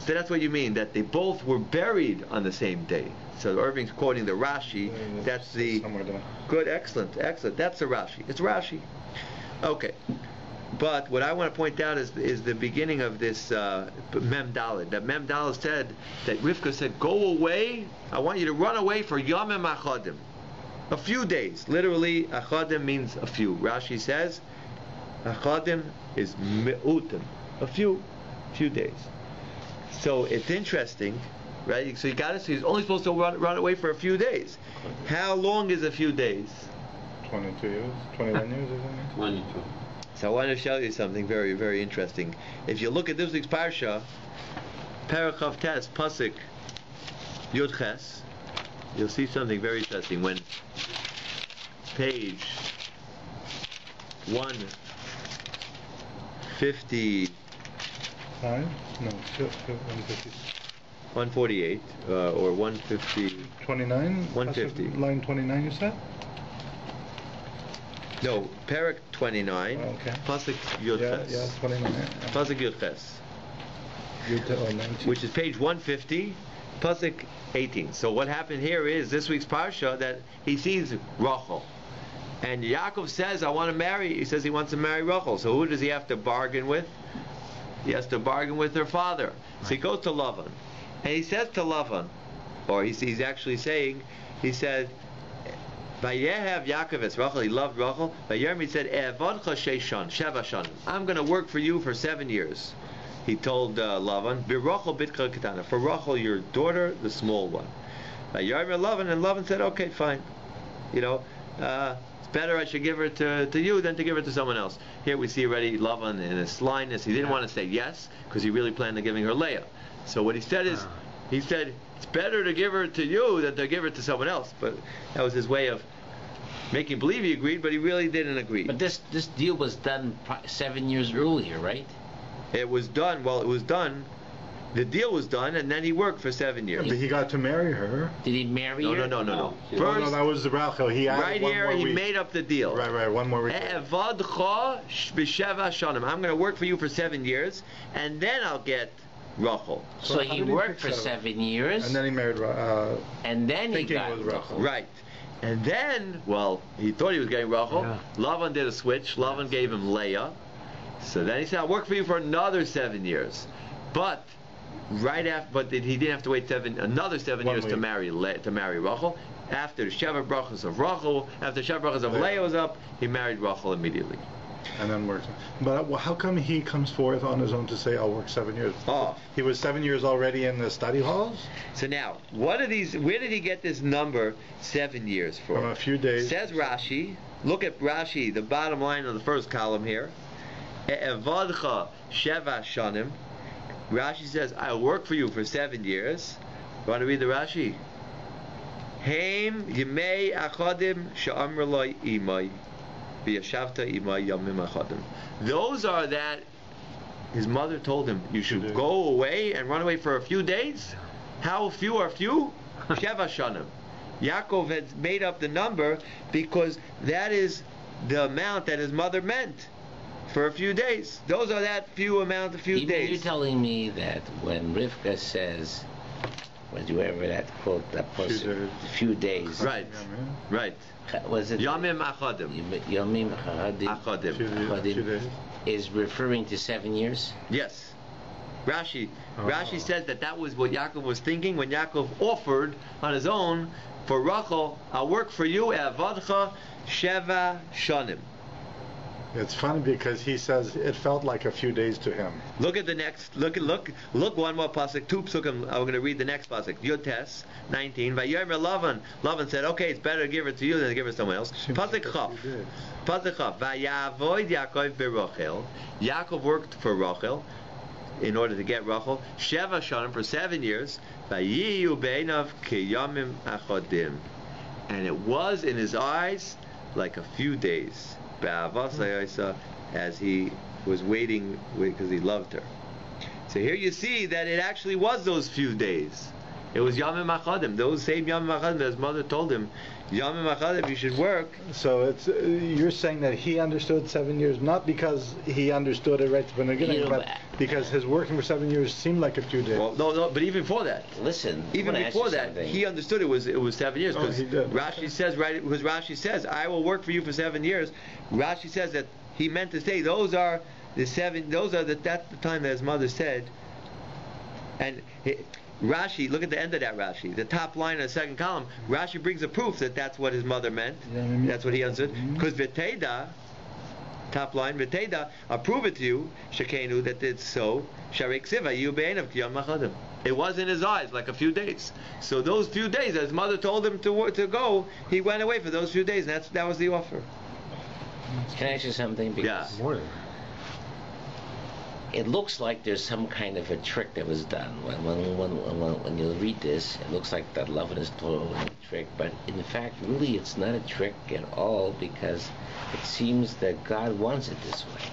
S1: So that's what you mean, that they both were buried on the same day. So Irving's quoting the Rashi. That's the good, excellent. That's the Rashi. It's Rashi. Okay. But what I want to point out is the beginning of this Mem Daled. That Mem Daled said that Rivka said, "Go away. I want you to run away for Yamim Achadim." A few days. Literally, Achadim means a few. Rashi says, Achadim is Me'utim. A few days. So it's interesting, right? So he's only supposed to run away for a few days. How long is a few days?
S3: 22 years, 21 years, isn't it?
S4: 22.
S1: So I want to show you something very, very interesting. If you look at this week's parsha, Parachav Tes, Pasuk Yud Ches, you'll see something very interesting. When page 150. 148 or 150.
S3: 29.
S1: 150.
S3: Line 29, you said?
S1: No, Parak 29.
S3: Okay.
S1: Pasuk Yud Ches.
S3: Yeah, 29.
S1: Pasuk Yud Ches. Which is page 150, Pasuk 18. So what happened here is this week's parsha that he sees Rachel, and Yaakov says, "I want to marry." He says he wants to marry Rachel. So who does he have to bargain with? He has to bargain with her father. So he goes to Lavan, and he says to Lavan, or he's actually saying, he said, "Vayehav Yaakov es Rachel." He loved Rachel. Vayermi, he said, "E'avadcha sheishan, sheva shanim." I'm going to work for you for 7 years. He told Lavan, "Birachel bitka ketana." For Rachel, your daughter, the small one. Vayermi Lavan, and Lavan said, "Okay, fine. It's better I should give her to you than to give her to someone else." Here we see already Lavan in his slyness. He didn't want to say yes because he really planned on giving her Leah. So what he said is, he said it's better to give her to you than to give her to someone else. But that was his way of making believe he agreed, but he really didn't agree.
S2: But this deal was done 7 years earlier, right?
S1: It was done. Well, it was done. The deal was done, and then he worked for 7 years.
S3: But he got to marry her.
S2: Did he marry her?
S1: No.
S3: First, that was the Rachel. He added
S1: right
S3: one
S1: here,
S3: more
S1: he
S3: week.
S1: made up the deal.
S3: Right. 1 more week.
S1: Evadcha b'sheva shanim. I'm going to work for you for 7 years, and then I'll get Rachel.
S2: So he worked for 7 years.
S3: And then he married
S2: and then he got
S3: Rachel.
S1: Right. And then, well, he thought he was getting Rachel.
S2: Yeah.
S1: Lavan did a switch. Lavan gave him Leah. So then he said, "I'll work for you for another 7 years." But he didn't have to wait another 7 years to marry Rachel. After the Sheva Brachos of Rachel, after Sheva Brachos of Leah was up, he married Rachel immediately.
S3: And then worked. But how come he comes forth on his own to say, "I'll work 7 years"? He was 7 years already in the study halls.
S1: So now, where did he get this number 7 years for?
S3: From a few days.
S1: Says Rashi. Look at Rashi, the bottom line of the first column here. Evadcha sheva shanim. Rashi says, "I'll work for you for 7 years." You want to read the Rashi? Haim yimei achadim she'amr lo imay v'yashavta imay yamim achadim. Those are that his mother told him, you should go away and run away for a few days. How few are few? Sheva shanim. Yaakov had made up the number because that is the amount that his mother meant. For a few days. Those are that few days.
S2: You're telling me that when Rivka says, whatever that quote, that person, few days.
S1: Right.
S2: Was it
S1: Yamim achadim.
S2: Yamim achadim is referring to 7 years?
S1: Yes. Rashi says that was what Yaakov was thinking when Yaakov offered on his own for Rachel, "I'll work for you, Evadcha Sheva Shanim."
S3: It's funny because he says it felt like a few days to him.
S1: Look at the next. Look one more pasuk. 2 psukim. I'm going to read the next pasuk. Yud Tes 19. Vayomer Lavan. Lavan said, "Okay, it's better to give it to you than to give it to someone else." Pasuk Chaf. Vayavoid Yaakov beRachel. Yaakov worked for Rachel in order to get Rachel. Sheva shanim for 7 years. Vayiyu beinav kiyamim achodim. And it was in his eyes like a few days. As he was waiting because he loved her. So here you see that it actually was those few days. It was Yamim Achadim, those same Yamim Achadim that his mother told him, Yamim Achadim, you should work.
S3: So it's you're saying that he understood 7 years, not because he understood it right from the beginning, but because his working for 7 years seemed like a few days.
S1: Well, no, but even before that.
S2: Listen,
S1: even before that, he understood it was 7 years because Rashi says because Rashi says, "I will work for you for 7 years." Rashi says that he meant to say those are the 7. That's the time that his mother said. And Rashi, look at the end of that Rashi, the top line of the second column. Rashi brings a proof that that's what his mother meant. That's what he understood. Because V'teida, top line, V'teida, I'll prove it to you, Shekenu, that it's so. Sharek Siva, you be'enav k'yom machadim. It was in his eyes like a few days. So those few days, as his mother told him to go, he went away for those few days, and that was the offer.
S2: Can I ask you something? Because it looks like there's some kind of a trick that was done. When you read this, it looks like that Lavan is told a trick, but in fact, really, it's not a trick at all because it seems that God wants it this way.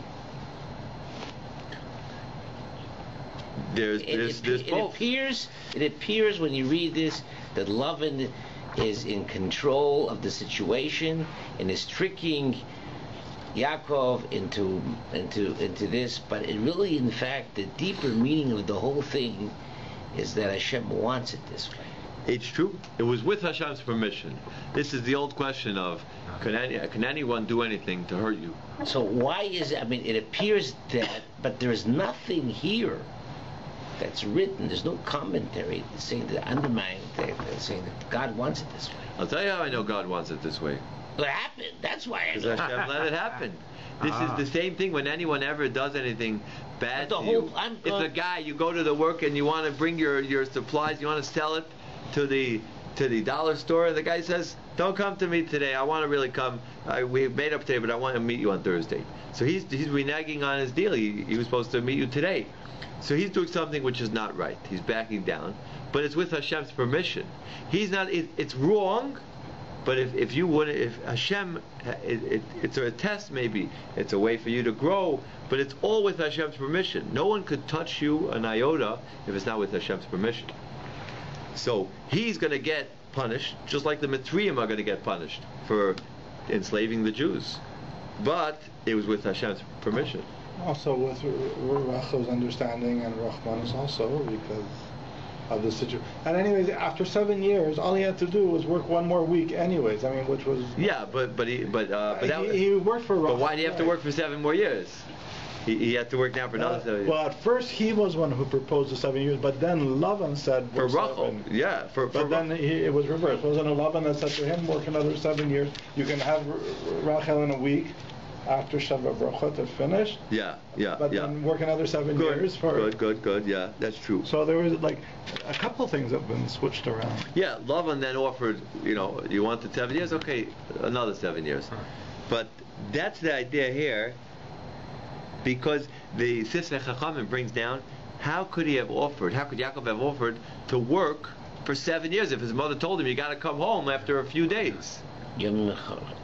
S2: It appears when you read this that Lavan is in control of the situation and is tricking Yaakov into this, but it really, in fact, the deeper meaning of the whole thing is that Hashem wants it this way.
S1: It's true. It was with Hashem's permission. This is the old question of, can anyone do anything to hurt you?
S2: So why is it? I mean, it appears that, but there's nothing here that's written. There's no commentary saying that undermining that, saying that God wants it this way.
S1: I'll tell you how I know God wants it this way.
S2: It happened. That's why.
S1: Because Hashem let it happen. This is the same thing when anyone ever does anything bad to you. It's a guy, you go to the work and you want to bring your supplies, you want to sell it to the dollar store, and the guy says, "Don't come to me today. I want to really come. We made up today, but I want to meet you on Thursday." So he's reneging on his deal. He was supposed to meet you today. So he's doing something which is not right. He's backing down, but it's with Hashem's permission. He's not. It's wrong. But if Hashem, it's a test maybe, it's a way for you to grow, but it's all with Hashem's permission. No one could touch you an iota if it's not with Hashem's permission. So he's going to get punished, just like the Mitzrayim are going to get punished for enslaving the Jews. But it was with Hashem's permission.
S3: Also with Rachel's understanding and Rahman's also, because of the situation. And anyways, after 7 years, all he had to do was work one more week anyways. I mean, which was...
S1: Yeah, but he
S3: worked for Rachel.
S1: But why do you have to work for 7 more years? He had to work now for another 7 years.
S3: Well, at first he was one who proposed the 7 years, but then Lavan said...
S1: For Rachel, yeah.
S3: But then it was reversed. Wasn't it Lavan that said to him, work another 7 years, you can have Rachel in a week, after Shabbat Brachot is finished. But then work another 7 years for...
S1: Good, yeah, that's true.
S3: So there was like a couple things that have been switched around.
S1: Yeah, Lavan then offered, you wanted 7 years? Okay, another 7 years. But that's the idea here, because the Sifsei Chachamim brings down, how could Yaakov have offered to work for 7 years if his mother told him, you got to come home after a few days?
S2: Yom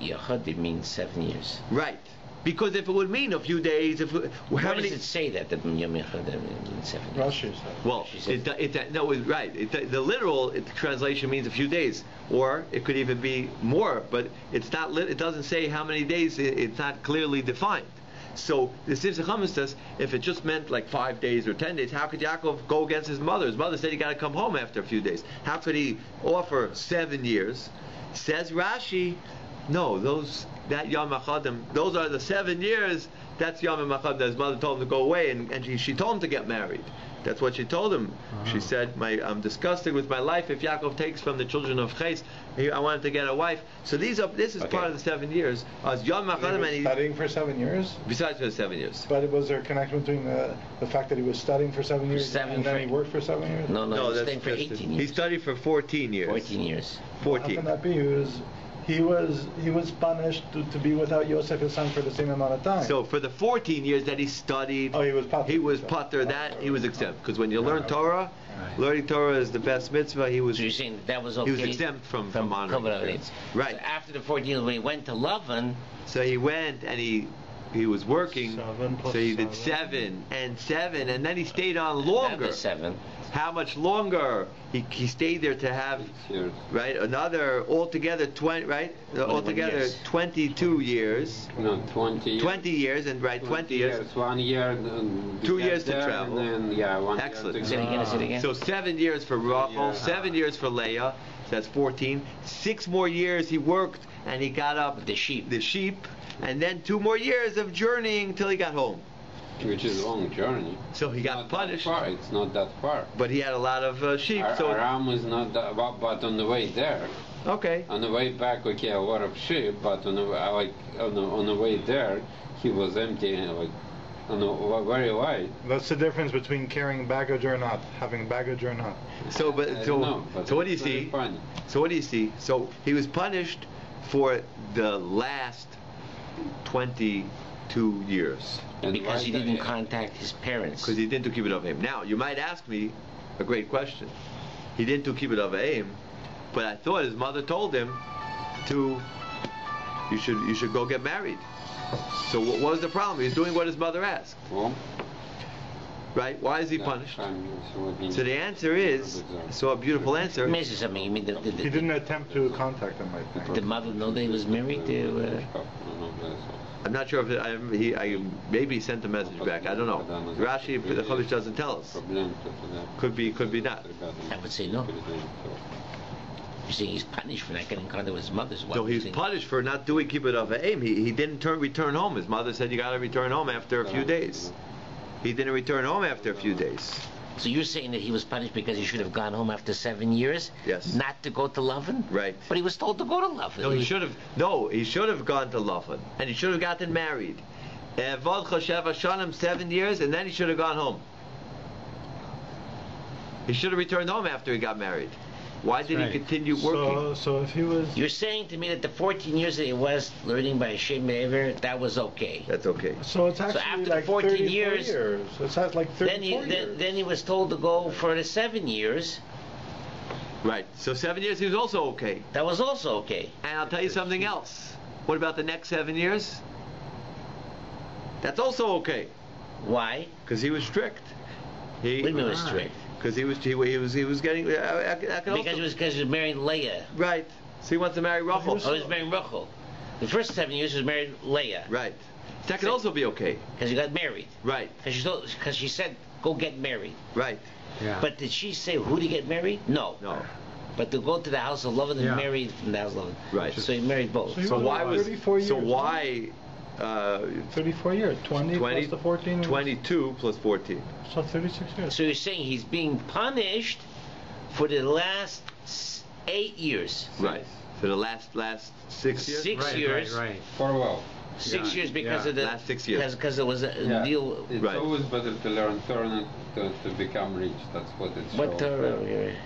S2: Yachad means 7 years.
S1: Right. Because if it would mean a few days,
S2: Why does it say that Yom Yachad means 7 years?
S3: Rashi said.
S1: Well, right. The literal translation means a few days, or it could even be more. But it's not. It doesn't say how many days. It's not clearly defined. So the Sifsei Chachamim says, if it just meant like 5 days or 10 days, how could Yaakov go against his mother? His mother said he got to come home after a few days. How could he offer 7 years? Says Rashi, no, that Yom Achadim, those are the 7 years. That's Yom Achadim that his mother told him to go away, and she told him to get married. That's what she told him. She said, I'm disgusted with my life. If Yaakov takes from the children of Ches, I wanted to get a wife. So this is part of the 7 years. Yom Achadim,
S3: and he was studying for 7 years?
S1: Besides for the 7 years.
S3: But was there a connection between the fact that he was studying for 7 years and then he worked for 7 years?
S2: No, he was studying for 18 years.
S1: He studied for 14 years.
S2: 14 years.
S1: 14.
S3: How can that be? He was punished to be without Yosef, his son, for the same amount of time.
S1: So for the 14 years that he studied,
S3: he was pater.
S1: He was exempt, because when you learn Torah, learning Torah is the best mitzvah.
S2: So you're saying that was okay?
S1: He was exempt from honoring. Right.
S2: So after the 14 years, when he went to Lavan,
S1: so he went and he was working. So he did 7 and 7, and then he stayed on longer.
S2: 7.
S1: How much longer he stayed there to have, right? Another altogether 20, right? Altogether years. 22 years.
S4: No, 20.
S1: 20 years and 20 years.
S4: 1 year.
S1: 2 years to travel.
S4: And then, 1
S1: Excellent.
S4: year.
S2: Say it again.
S1: So 7 years for Rachel, 7 years for Leah. So that's 14. 6 more years he worked and he got up
S2: the sheep,
S1: and then 2 more years of journeying till he got home.
S4: Which is a long journey.
S1: So he got punished.
S4: It's not that far.
S1: But he had a lot of sheep.
S4: Aram is not that, but on the way there.
S1: Okay.
S4: On the way back, okay, a lot of sheep, but on the way there, he was empty, very wide.
S3: That's the difference between carrying baggage or not, having baggage or not.
S1: So what do you see?
S4: Funny.
S1: So what do you see? So he was punished for the last 22 years.
S2: Because he didn't contact his parents.
S1: Because he didn't do kibbud av v'aim. Now, you might ask me a great question. He didn't do kibbud av v'aim, but I thought his mother told him you should go get married. So what was the problem? He was doing what his mother asked.
S4: Well,
S1: right? Why is he punished? So the answer is, a beautiful answer.
S3: He didn't attempt to contact him, I think.
S2: Did the mother know that he was married?
S1: I'm not sure if maybe he sent a message back. I don't know. Rashi, the Chumash doesn't tell us. Could be not.
S2: I would say no. You're saying he's punished for not getting contact with his mother's wife.
S1: So he's punished for not doing kibbud av v'aim. He didn't return home. His mother said you got to return home after a few days. He didn't return home after a few days.
S2: So you're saying that he was punished because he should have gone home after 7 years?
S1: Yes.
S2: Not to go to Lovin?
S1: Right.
S2: But he was told to go to Lovin.
S1: No, he should have gone to Lovin, and he should have gotten married. 7 years, and then he should have gone home. He should have returned home after he got married. Why did he continue working?
S3: So if he was...
S2: You're saying to me that the 14 years that he was learning by Hashem Me'ever, that was okay.
S1: That's okay.
S3: So it's actually
S2: after
S3: like
S2: 14 years.
S3: It's like 34 years.
S2: Then he was told to go for the 7 years.
S1: Right. So 7 years he was also okay.
S2: That was also okay.
S1: And I'll tell you something else. What about the next 7 years? That's also okay.
S2: Why?
S1: Because he was strict.
S2: What do you mean he was strict?
S1: Because he was getting.
S2: Because he was marrying Leah.
S1: Right. So he wants to marry Rachel.
S2: He was marrying Rachel. The first 7 years he was married Leah.
S1: Right. That could also be okay.
S2: Because he got married.
S1: Right.
S2: Because she said, go get married.
S1: Right.
S3: Yeah.
S2: But did she say who to get married? No. But to go to the house of Lovin and marry from the house of Lovin.
S1: Right.
S2: So he married both.
S1: So why was
S3: 34 years?
S1: So why?
S3: 34 years. 20 plus the 14.
S1: 22 plus 14.
S3: So 36 years.
S2: So you're saying he's being punished for the last 8 years.
S1: Right. For the last 6 years.
S2: 6 years.
S4: Right. For well.
S2: 6 years because of the
S1: last 6 years.
S2: Because it was a deal.
S4: It's always better to learn Torah to become rich. That's what it's.
S2: What Torah?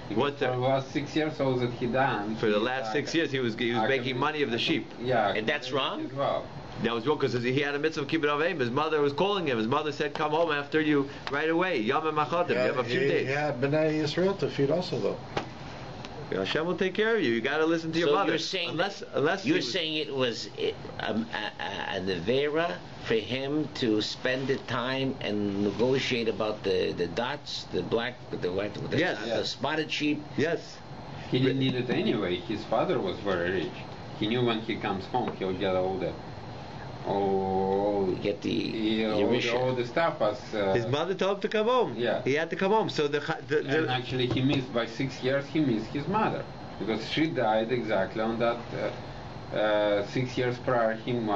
S4: For the last 6 years, all that he done.
S1: For the last 6 years, he was making money of the sheep.
S4: Yeah.
S2: And that's wrong.
S1: That was wrong because he had a mitzvah of kibbud av v'aim. His mother was calling him. His mother said, "Come home after you right away." Yom machadim. You have a few days.
S3: Yeah, Bnei Israel to feed also though.
S1: Hashem will take care of you. You got to listen to your mother.
S2: You're saying
S1: unless
S2: you're saying it was a nevera for him to spend the time and negotiate about the dots, the black, the white, the spotted sheep.
S1: Yes.
S4: He didn't need it anyway. His father was very rich. He knew when he comes home he'll get all the
S2: get the
S4: all the stuff as
S1: his mother told him to come home.
S4: Yeah,
S1: he had to come home. So
S4: and actually he missed by 6 years. He missed his mother because she died exactly on that 6 years prior him.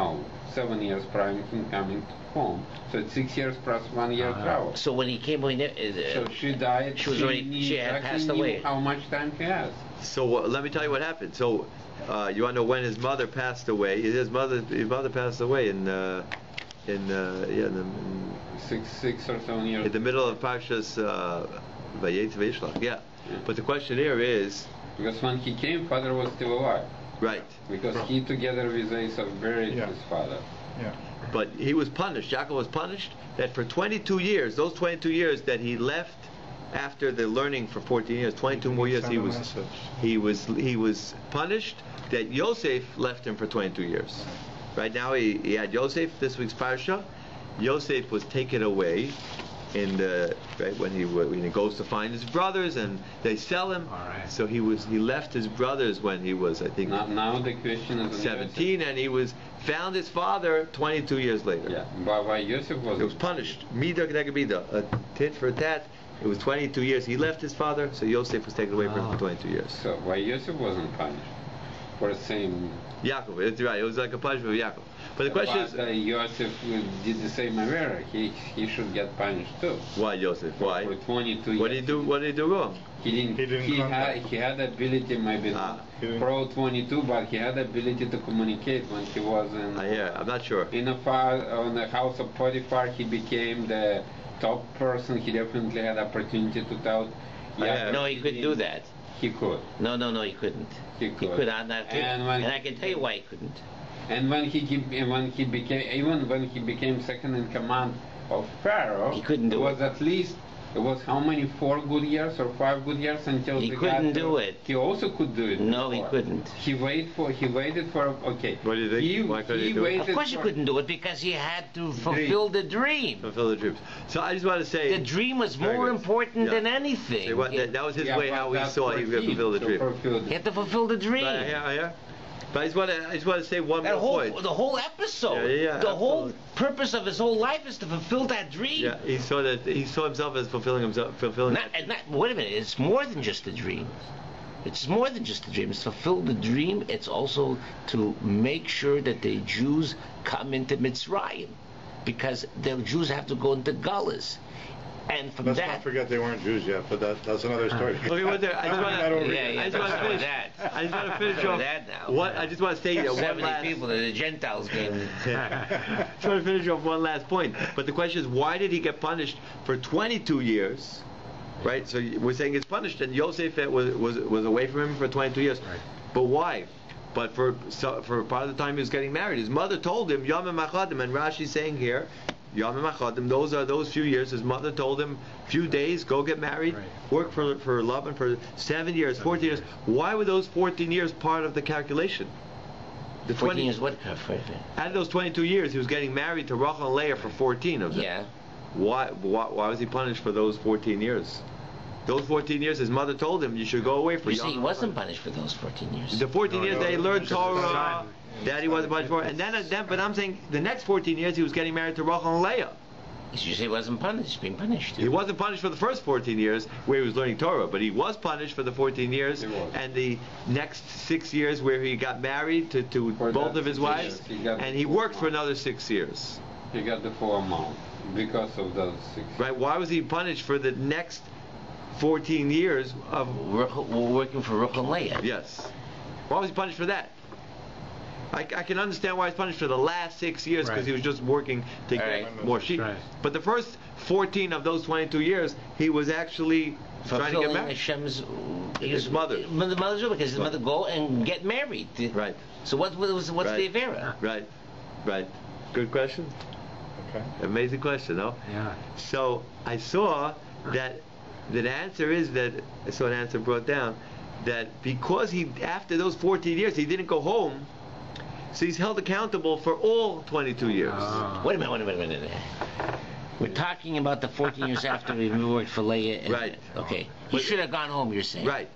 S4: 7 years prior him coming home. So it's 6 years plus 1 year travel.
S2: So when he came home,
S4: so she died.
S2: She had passed away.
S4: How much time he has?
S1: So let me tell you what happened. So you want to know when his mother passed away? His mother passed away in
S4: 6 or 7 years.
S1: In the middle of Parshas Vayetze. Yeah. But the question here is
S4: because when he came, father was still alive.
S1: Right.
S4: Because he together with Esau buried his father.
S3: Yeah.
S1: But he was punished. Yaakov was punished that for 22 years, those 22 years that he left after the learning for 14 years, 22 more years he was punished that Yosef left him for 22 years. Right now he had Yosef, this week's parsha. Yosef was taken away in the right when he goes to find his brothers and they sell him. So he left his brothers when he was, I think,
S4: now the question is
S1: 17, and he found his father 22 years later.
S4: Yeah, but why Yosef
S1: was punished. Mida k'neged mida, a tit for a tat. It was 22 years. He left his father, so Yosef was taken away from him for 22 years.
S4: So why Yosef wasn't punished for the same?
S1: Yaakov, it's right. It was like a punishment of Yaakov. But the question is,
S4: Yosef did the same error. He should get punished too.
S1: Why Yosef? Why?
S4: For 22 years.
S1: What did he do? What did he do wrong?
S4: He had ability maybe pro 22, but he had ability to communicate when he was in.
S1: I'm not sure.
S4: On the house of Potiphar, he became the top person. He definitely had opportunity to tell.
S2: No, he couldn't do that.
S4: He could.
S2: No, he couldn't.
S4: He could.
S2: And I can tell you why he couldn't.
S4: And when he became second in command of Pharaoh,
S2: he couldn't do it.
S4: It was how many, 4 good years or 5 good years until
S2: he couldn't do it.
S4: He also could do it.
S2: No, he couldn't.
S4: He waited for. Okay.
S1: What do you think? Why couldn't he do it?
S2: Of course, he couldn't do it because he had to fulfill the dream.
S1: Fulfill the dreams. So I just want to say
S2: the dream was more important than anything.
S1: That was his way how he saw he was going to fulfill the dream.
S2: He had to fulfill the dream.
S1: But I just want to say one more point.
S2: The whole episode, the whole purpose of his whole life is to fulfill that dream.
S1: Yeah, he saw himself as fulfilling himself.
S2: Wait a minute, it's more than just a dream. It's more than just a dream. It's to fulfill the dream. It's also to make sure that the Jews come into Mitzrayim, because the Jews have to go into Gullahs. And from
S3: Let's not forget they weren't Jews yet, but that's another story.
S1: Okay, I just want to finish off. I just want to say one last.
S2: People, the Gentiles came.
S1: I just want to finish off one last point. But the question is, why did he get punished for 22 years? Right. So we're saying he's punished, and Yosef was away from him for 22 years.
S5: Right.
S1: But why? But for part of the time he was getting married, his mother told him Yamim Achadim, and Rashi's saying here. Yamim Achadim, those few years. His mother told him, few days, go get married, work for love, and for 7 years, 14 years. Why were those 14 years part of the calculation?
S2: The 14 years what?
S1: Out of those 22 years, he was getting married to Rachel and Leah for 14 of them.
S2: Yeah.
S1: Why was he punished for those 14 years? Those 14 years, his mother told him, you should go away for.
S2: You see, he wasn't punished for those 14 years.
S1: The 14 years they learned Torah. Daddy wasn't punished for, and then, but I'm saying the next 14 years he was getting married to Rachel and Leah.
S2: You say he wasn't punished, being punished.
S1: He wasn't punished for the first 14 years where he was learning Torah, but he was punished for the 14 years and the next 6 years where he got married to both of his wives, and he worked for another 6 years.
S4: He got the full amount because of those 6 years.
S1: Right? Why was he punished for the next 14 years of
S2: working for Rachel and Leah?
S1: Yes. Why was he punished for that? I can understand why he's punished for the last 6 years because he was just working to get more sheep. Right. But the first 14 of those 22 years, he was actually trying to get married. His mother.
S2: The mother's will, because his mother go and get married.
S1: Right.
S2: So what's the Avera?
S1: Right. Good question. Okay. Amazing question, no?
S5: Yeah.
S1: So I saw that the answer is that I saw an answer brought down that because after those 14 years he didn't go home. So he's held accountable for all 22 years.
S2: Wait a minute. We're talking about the 14 years after he worked for Leah.
S1: Right.
S2: Okay. He should have gone home, you're saying.
S1: Right.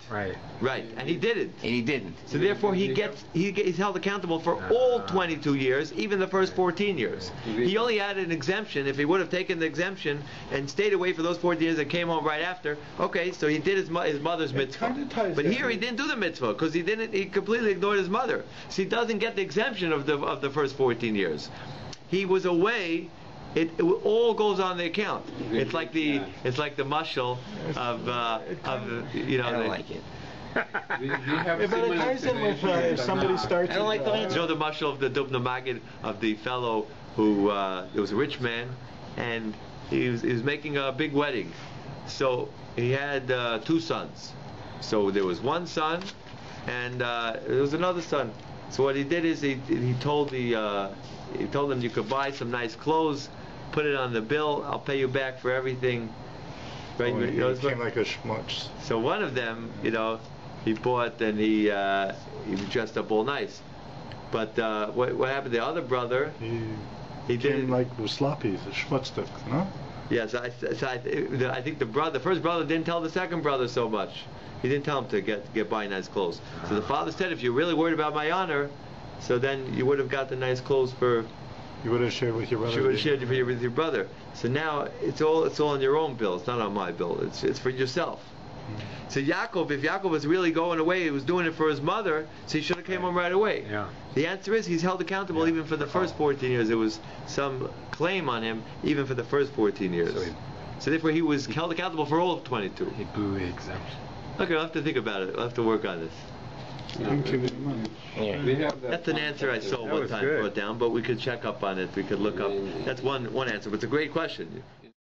S1: And he didn't. So therefore he's held accountable for all 22 years, even the first 14 years. He only had an exemption. If he would have taken the exemption and stayed away for those 14 years and came home right after, okay, so he did his mother's mitzvah. But here he didn't do the mitzvah because he completely ignored his mother. So he doesn't get the exemption of the first 14 years. He was away. It all goes on the account. It's like the mashal of
S2: I don't like it.
S3: But it ties in with if somebody starts.
S2: I don't like the answer.
S1: You know the mashal of the Dubna Magid of the fellow who it was a rich man, and he was making a big wedding. So he had 2 sons. So there was one son, and there was another son. So what he did is he told them you could buy some nice clothes. Put it on the bill. I'll pay you back for everything. Right?
S3: He came like a schmutz.
S1: So one of them, he bought and he dressed up all nice. But what happened? The other brother,
S3: he came like sloppy, the schmutzstück, no?
S1: Yeah, so I think the first brother didn't tell the second brother so much. He didn't tell him to get buy nice clothes. So the father said, if you're really worried about my honor, so then you would have got the nice clothes for.
S3: You would have shared with your brother.
S1: You would have shared with your brother. So now it's all on your own bill. It's not on my bill. It's for yourself. So Yaakov, if Yaakov was really going away, he was doing it for his mother, so he should have came home right away.
S3: Yeah.
S1: The answer is he's held accountable even for the first 14 years. There was some claim on him even for the first 14 years. So therefore he was held accountable for all of 22.
S3: He blew exemption.
S1: Okay, I'll have to think about it. I'll have to work on this.
S3: Thank you very much.
S2: Yeah.
S1: That's an answer I saw one time brought down, but we could check up on it. We could look up. That's one answer, but it's a great question.